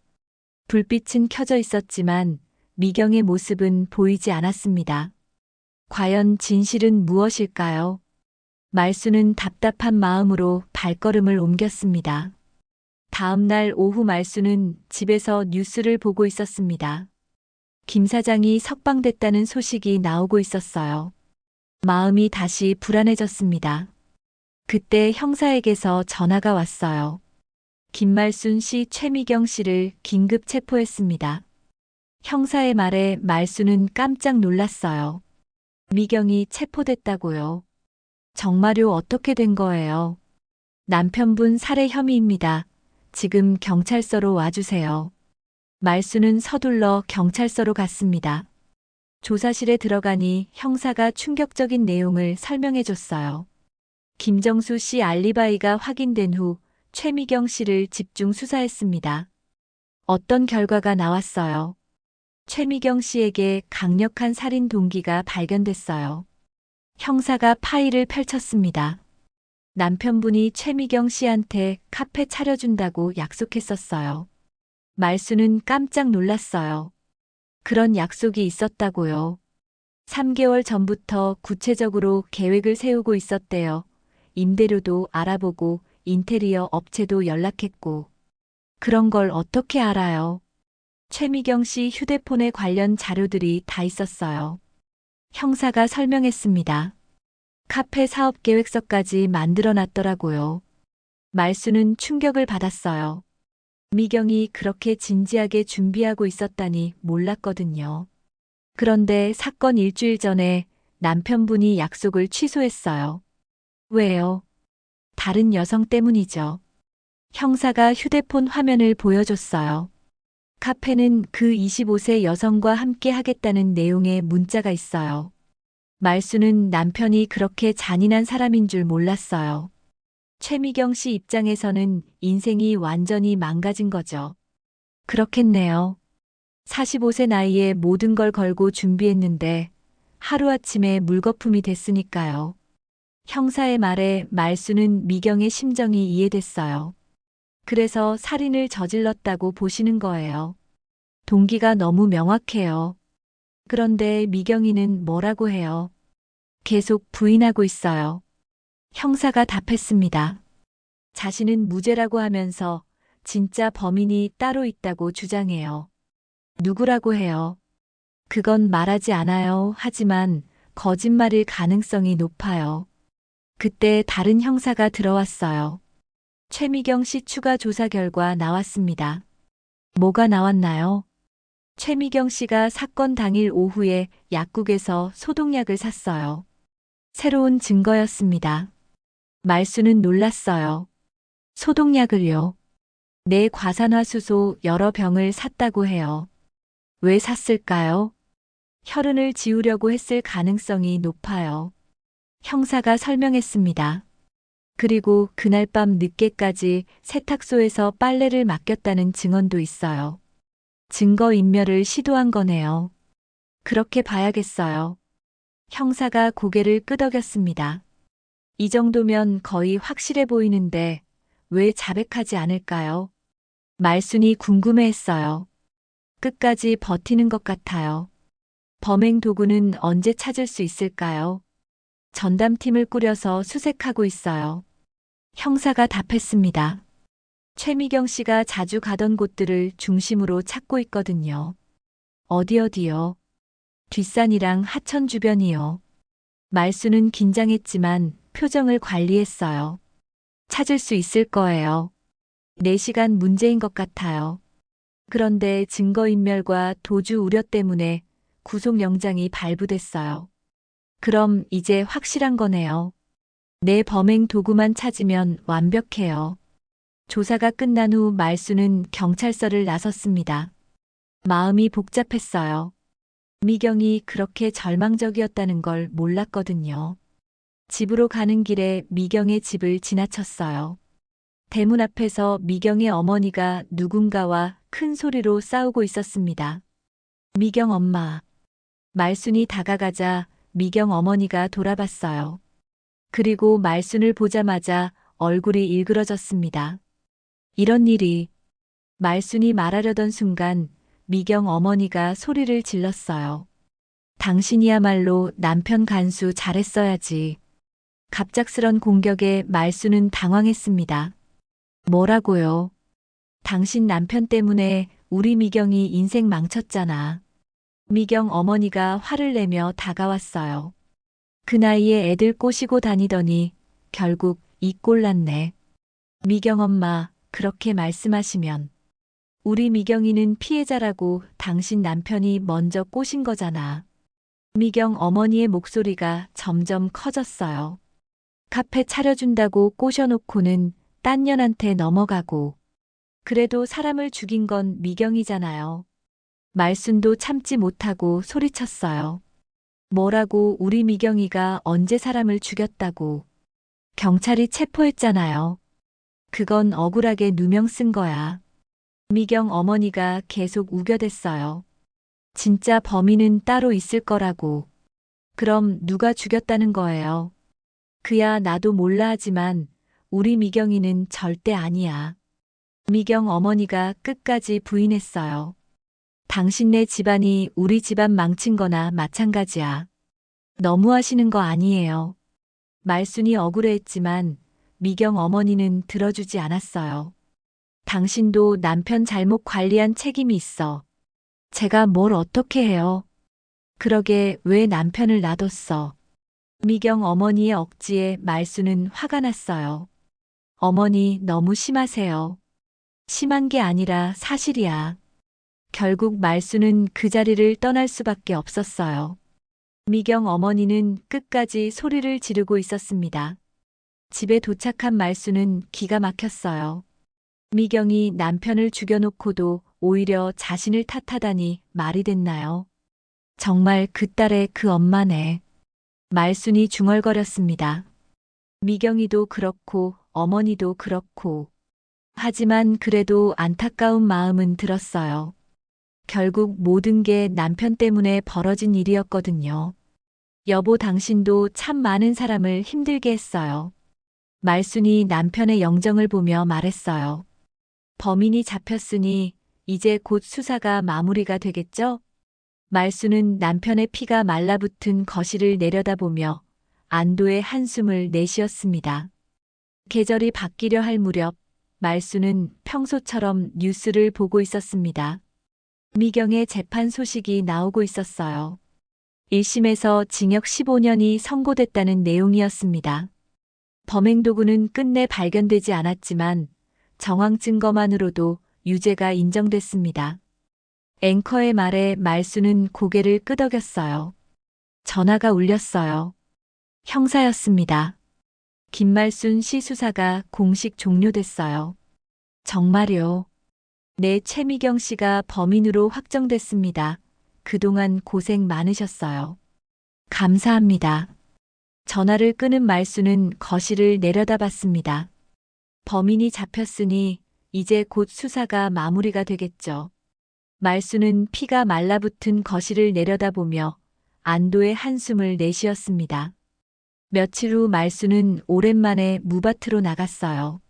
불빛은 켜져 있었지만 미경의 모습은 보이지 않았습니다. 과연 진실은 무엇일까요? 말수는 답답한 마음으로 발걸음을 옮겼습니다. 다음 날 오후 말수는 집에서 뉴스를 보고 있었습니다. 김 사장이 석방됐다는 소식이 나오고 있었어요. 마음이 다시 불안해졌습니다. 그때 형사에게서 전화가 왔어요. 김말순 씨, 최미경 씨를 긴급 체포했습니다. 형사의 말에 말수는 깜짝 놀랐어요. 미경이 체포됐다고요? 정말요? 어떻게 된 거예요? 남편분 살해 혐의입니다. 지금 경찰서로 와주세요. 말수는 서둘러 경찰서로 갔습니다. 조사실에 들어가니 형사가 충격적인 내용을 설명해 줬어요. 김정수 씨 알리바이가 확인된 후 최미경 씨를 집중 수사했습니다. 어떤 결과가 나왔어요? 최미경 씨에게 강력한 살인 동기가 발견됐어요. 형사가 파일을 펼쳤습니다. 남편분이 최미경 씨한테 카페 차려준다고 약속했었어요. 말수는 깜짝 놀랐어요. 그런 약속이 있었다고요. 3개월 전부터 구체적으로 계획을 세우고 있었대요. 임대료도 알아보고 인테리어 업체도 연락했고. 그런 걸 어떻게 알아요? 최미경 씨 휴대폰에 관련 자료들이 다 있었어요. 형사가 설명했습니다. 카페 사업 계획서까지 만들어 놨더라고요. 말수는 충격을 받았어요. 미경이 그렇게 진지하게 준비하고 있었다니 몰랐거든요. 그런데 사건 일주일 전에 남편분이 약속을 취소했어요. 왜요? 다른 여성 때문이죠. 형사가 휴대폰 화면을 보여줬어요. 카페는 그 25세 여성과 함께 하겠다는 내용의 문자가 있어요. 말수는 남편이 그렇게 잔인한 사람인 줄 몰랐어요. 최미경 씨 입장에서는 인생이 완전히 망가진 거죠. 그렇겠네요. 45세 나이에 모든 걸 걸고 준비했는데 하루아침에 물거품이 됐으니까요. 형사의 말에 말수는 미경의 심정이 이해됐어요. 그래서 살인을 저질렀다고 보시는 거예요. 동기가 너무 명확해요. 그런데 미경이는 뭐라고 해요? 계속 부인하고 있어요. 형사가 답했습니다. 자신은 무죄라고 하면서 진짜 범인이 따로 있다고 주장해요. 누구라고 해요? 그건 말하지 않아요. 하지만 거짓말일 가능성이 높아요. 그때 다른 형사가 들어왔어요. 최미경 씨 추가 조사 결과 나왔습니다. 뭐가 나왔나요? 최미경 씨가 사건 당일 오후에 약국에서 소독약을 샀어요. 새로운 증거였습니다. 말수는 놀랐어요. 소독약을요? 네, 과산화수소 여러 병을 샀다고 해요. 왜 샀을까요? 혈흔을 지우려고 했을 가능성이 높아요. 형사가 설명했습니다. 그리고 그날 밤 늦게까지 세탁소에서 빨래를 맡겼다는 증언도 있어요. 증거인멸을 시도한 거네요. 그렇게 봐야겠어요. 형사가 고개를 끄덕였습니다. 이 정도면 거의 확실해 보이는데 왜 자백하지 않을까요? 말순이 궁금해했어요. 끝까지 버티는 것 같아요. 범행 도구는 언제 찾을 수 있을까요? 전담팀을 꾸려서 수색하고 있어요. 형사가 답했습니다. 최미경 씨가 자주 가던 곳들을 중심으로 찾고 있거든요. 어디요? 뒷산이랑 하천 주변이요. 말수는 긴장했지만 표정을 관리했어요. 찾을 수 있을 거예요. 4시간 문제인 것 같아요. 그런데 증거인멸과 도주 우려 때문에 구속영장이 발부됐어요. 그럼 이제 확실한 거네요. 내 범행 도구만 찾으면 완벽해요. 조사가 끝난 후 말수는 경찰서를 나섰습니다. 마음이 복잡했어요. 미경이 그렇게 절망적이었다는 걸 몰랐거든요. 집으로 가는 길에 미경의 집을 지나쳤어요. 대문 앞에서 미경의 어머니가 누군가와 큰 소리로 싸우고 있었습니다. 미경 엄마. 말순이 다가가자 미경 어머니가 돌아봤어요. 그리고 말순을 보자마자 얼굴이 일그러졌습니다. 이런 일이. 말순이 말하려던 순간 미경 어머니가 소리를 질렀어요. 당신이야말로 남편 간수 잘했어야지. 갑작스런 공격에 말순은 당황했습니다. 뭐라고요? 당신 남편 때문에 우리 미경이 인생 망쳤잖아. 미경 어머니가 화를 내며 다가왔어요. 그 나이에 애들 꼬시고 다니더니 결국 이 꼴 났네. 미경 엄마, 그렇게 말씀하시면 우리 미경이는 피해자라고 당신 남편이 먼저 꼬신 거잖아. 미경 어머니의 목소리가 점점 커졌어요. 카페 차려준다고 꼬셔놓고는 딴 년한테 넘어가고. 그래도 사람을 죽인 건 미경이잖아요. 말순도 참지 못하고 소리쳤어요. 뭐라고 우리 미경이가 언제 사람을 죽였다고. 경찰이 체포했잖아요. 그건 억울하게 누명 쓴 거야. 미경 어머니가 계속 우겨댔어요. 진짜 범인은 따로 있을 거라고. 그럼 누가 죽였다는 거예요? 그야 나도 몰라 하지만 우리 미경이는 절대 아니야. 미경 어머니가 끝까지 부인했어요. 당신네 집안이 우리 집안 망친 거나 마찬가지야. 너무하시는 거 아니에요. 말순이 억울해했지만 미경 어머니는 들어주지 않았어요. 당신도 남편 잘못 관리한 책임이 있어. 제가 뭘 어떻게 해요? 그러게 왜 남편을 놔뒀어? 미경 어머니의 억지에 말순은 화가 났어요. 어머니 너무 심하세요. 심한 게 아니라 사실이야. 결국 말순은 그 자리를 떠날 수밖에 없었어요. 미경 어머니는 끝까지 소리를 지르고 있었습니다. 집에 도착한 말순은 기가 막혔어요. 미경이 남편을 죽여놓고도 오히려 자신을 탓하다니 말이 됐나요? 정말 그 딸의 그 엄마네. 말순이 중얼거렸습니다. 미경이도 그렇고 어머니도 그렇고. 하지만 그래도 안타까운 마음은 들었어요. 결국 모든 게 남편 때문에 벌어진 일이었거든요. 여보, 당신도 참 많은 사람을 힘들게 했어요. 말순이 남편의 영정을 보며 말했어요. 범인이 잡혔으니 이제 곧 수사가 마무리가 되겠죠? 말순은 남편의 피가 말라붙은 거실을 내려다보며 안도의 한숨을 내쉬었습니다. 계절이 바뀌려 할 무렵 말순은 평소처럼 뉴스를 보고 있었습니다. 미경의 재판 소식이 나오고 있었어요. 1심에서 징역 15년이 선고됐다는 내용이었습니다. 범행 도구는 끝내 발견되지 않았지만 정황 증거만으로도 유죄가 인정됐습니다. 앵커의 말에 말순은 고개를 끄덕였어요. 전화가 울렸어요. 형사였습니다. 김말순 씨 수사가 공식 종료됐어요. 정말요? 네, 최미경 씨가 범인으로 확정됐습니다. 그동안 고생 많으셨어요. 감사합니다. 전화를 끊은 말순은 거실을 내려다봤습니다. 범인이 잡혔으니 이제 곧 수사가 마무리가 되겠죠. 말순은 피가 말라붙은 거실을 내려다보며 안도의 한숨을 내쉬었습니다. 며칠 후 말순은 오랜만에 무밭으로 나갔어요.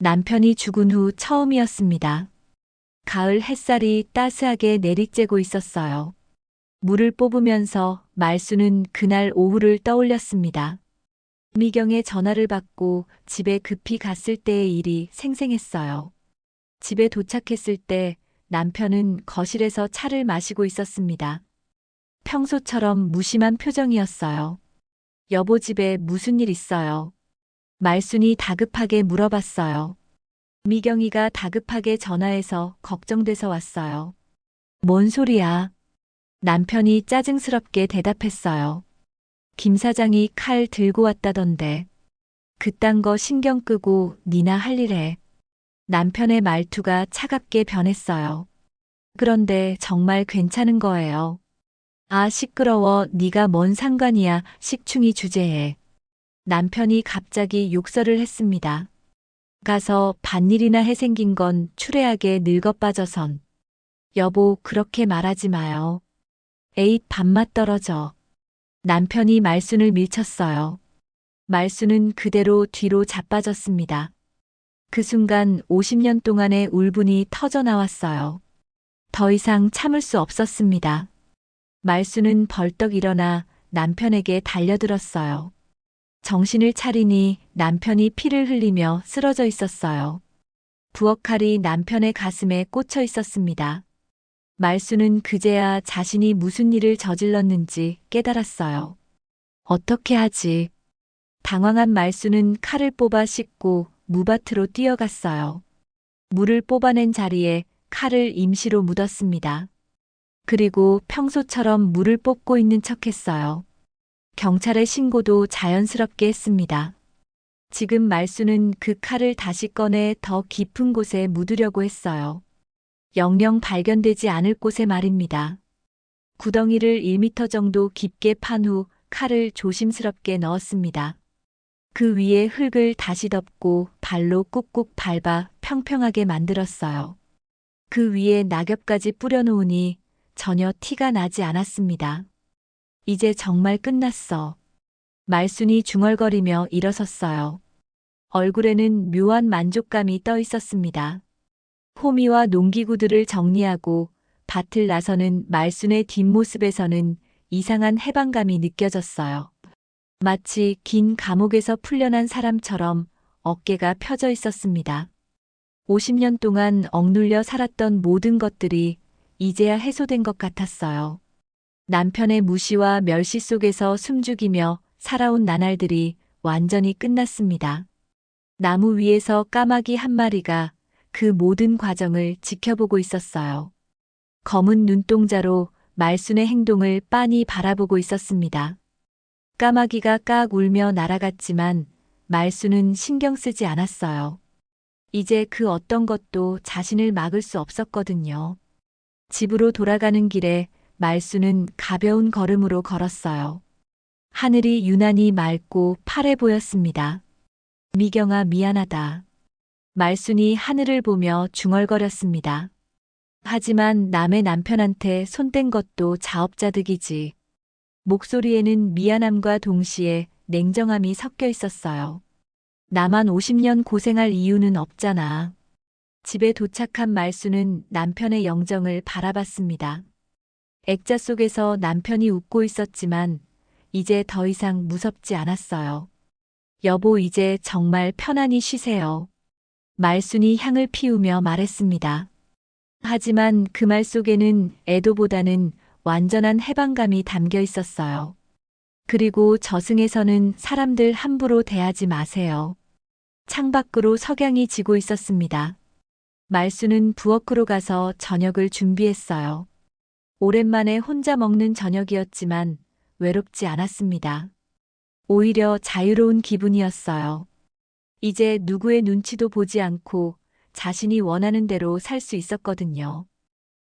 남편이 죽은 후 처음이었습니다. 가을 햇살이 따스하게 내리쬐고 있었어요. 물을 뽑으면서 말순은 그날 오후를 떠올렸습니다. 미경의 전화를 받고 집에 급히 갔을 때의 일이 생생했어요. 집에 도착했을 때 남편은 거실에서 차를 마시고 있었습니다. 평소처럼 무심한 표정이었어요. 여보, 집에 무슨 일 있어요? 말순이 다급하게 물어봤어요. 미경이가 다급하게 전화해서 걱정돼서 왔어요. 뭔 소리야? 남편이 짜증스럽게 대답했어요. 김 사장이 칼 들고 왔다던데. 그딴 거 신경 끄고 니나 할 일 해. 남편의 말투가 차갑게 변했어요. 그런데 정말 괜찮은 거예요. 아, 시끄러워. 네가 뭔 상관이야. 식충이 주제에. 남편이 갑자기 욕설을 했습니다. 가서 밭일이나 해 생긴 건 추레하게 늙어 빠져선. 여보, 그렇게 말하지 마요. 에잇, 밥맛 떨어져. 남편이 말순을 밀쳤어요. 말순은 그대로 뒤로 자빠졌습니다. 그 순간 50년 동안의 울분이 터져 나왔어요. 더 이상 참을 수 없었습니다. 말순은 벌떡 일어나 남편에게 달려들었어요. 정신을 차리니 남편이 피를 흘리며 쓰러져 있었어요. 부엌칼이 남편의 가슴에 꽂혀 있었습니다. 말순은 그제야 자신이 무슨 일을 저질렀는지 깨달았어요. 어떻게 하지? 당황한 말순은 칼을 뽑아 씻고 무밭으로 뛰어갔어요. 물을 뽑아낸 자리에 칼을 임시로 묻었습니다. 그리고 평소처럼 물을 뽑고 있는 척했어요. 경찰에 신고도 자연스럽게 했습니다. 지금 말순은 그 칼을 다시 꺼내 더 깊은 곳에 묻으려고 했어요. 영영 발견되지 않을 곳에 말입니다. 구덩이를 1m 정도 깊게 판 후 칼을 조심스럽게 넣었습니다. 그 위에 흙을 다시 덮고 발로 꾹꾹 밟아 평평하게 만들었어요. 그 위에 낙엽까지 뿌려놓으니 전혀 티가 나지 않았습니다. 이제 정말 끝났어. 말순이 중얼거리며 일어섰어요. 얼굴에는 묘한 만족감이 떠 있었습니다. 호미와 농기구들을 정리하고 밭을 나서는 말순의 뒷모습에서는 이상한 해방감이 느껴졌어요. 마치 긴 감옥에서 풀려난 사람처럼 어깨가 펴져 있었습니다. 50년 동안 억눌려 살았던 모든 것들이 이제야 해소된 것 같았어요. 남편의 무시와 멸시 속에서 숨죽이며 살아온 나날들이 완전히 끝났습니다. 나무 위에서 까마귀 한 마리가 그 모든 과정을 지켜보고 있었어요. 검은 눈동자로 말순의 행동을 빤히 바라보고 있었습니다. 까마귀가 깍 울며 날아갔지만 말순은 신경 쓰지 않았어요. 이제 그 어떤 것도 자신을 막을 수 없었거든요. 집으로 돌아가는 길에 말순은 가벼운 걸음으로 걸었어요. 하늘이 유난히 맑고 파래 보였습니다. 미경아, 미안하다. 말순이 하늘을 보며 중얼거렸습니다. 하지만 남의 남편한테 손댄 것도 자업자득이지. 목소리에는 미안함과 동시에 냉정함이 섞여 있었어요. 나만 50년 고생할 이유는 없잖아. 집에 도착한 말순은 남편의 영정을 바라봤습니다. 액자 속에서 남편이 웃고 있었지만 이제 더 이상 무섭지 않았어요. 여보, 이제 정말 편안히 쉬세요. 말순이 향을 피우며 말했습니다. 하지만 그 말 속에는 애도보다는 완전한 해방감이 담겨 있었어요. 그리고 저승에서는 사람들 함부로 대하지 마세요. 창밖으로 석양이 지고 있었습니다. 말순은 부엌으로 가서 저녁을 준비했어요. 오랜만에 혼자 먹는 저녁이었지만 외롭지 않았습니다. 오히려 자유로운 기분이었어요. 이제 누구의 눈치도 보지 않고 자신이 원하는 대로 살 수 있었거든요.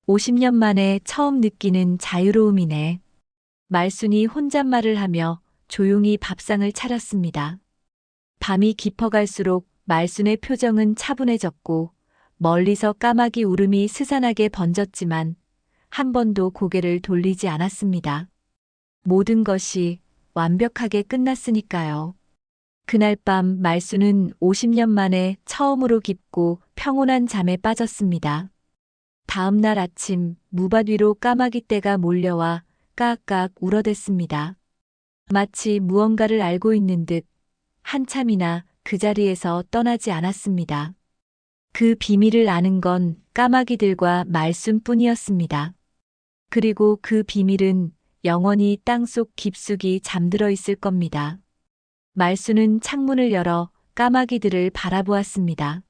50년 만에 처음 느끼는 자유로움이네. 말순이 혼잣말을 하며 조용히 밥상을 차렸습니다. 밤이 깊어갈수록 말순의 표정은 차분해졌고 멀리서 까마귀 울음이 스산하게 번졌지만 한 번도 고개를 돌리지 않았습니다. 모든 것이 완벽하게 끝났으니까요. 그날 밤 말순은 50년 만에 처음으로 깊고 평온한 잠에 빠졌습니다. 다음 날 아침 무밭 위로 까마귀 떼가 몰려와 까악까악 울어댔습니다. 마치 무언가를 알고 있는 듯 한참이나 그 자리에서 떠나지 않았습니다. 그 비밀을 아는 건 까마귀들과 말순뿐이었습니다. 그리고 그 비밀은 영원히 땅속 깊숙이 잠들어 있을 겁니다. 말순은 창문을 열어 까마귀들을 바라보았습니다.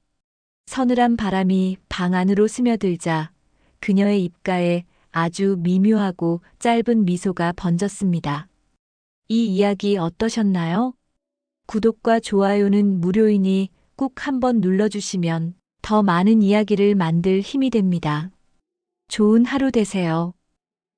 서늘한 바람이 방 안으로 스며들자 그녀의 입가에 아주 미묘하고 짧은 미소가 번졌습니다. 이 이야기 어떠셨나요? 구독과 좋아요는 무료이니 꼭 한번 눌러주시면 더 많은 이야기를 만들 힘이 됩니다. 좋은 하루 되세요.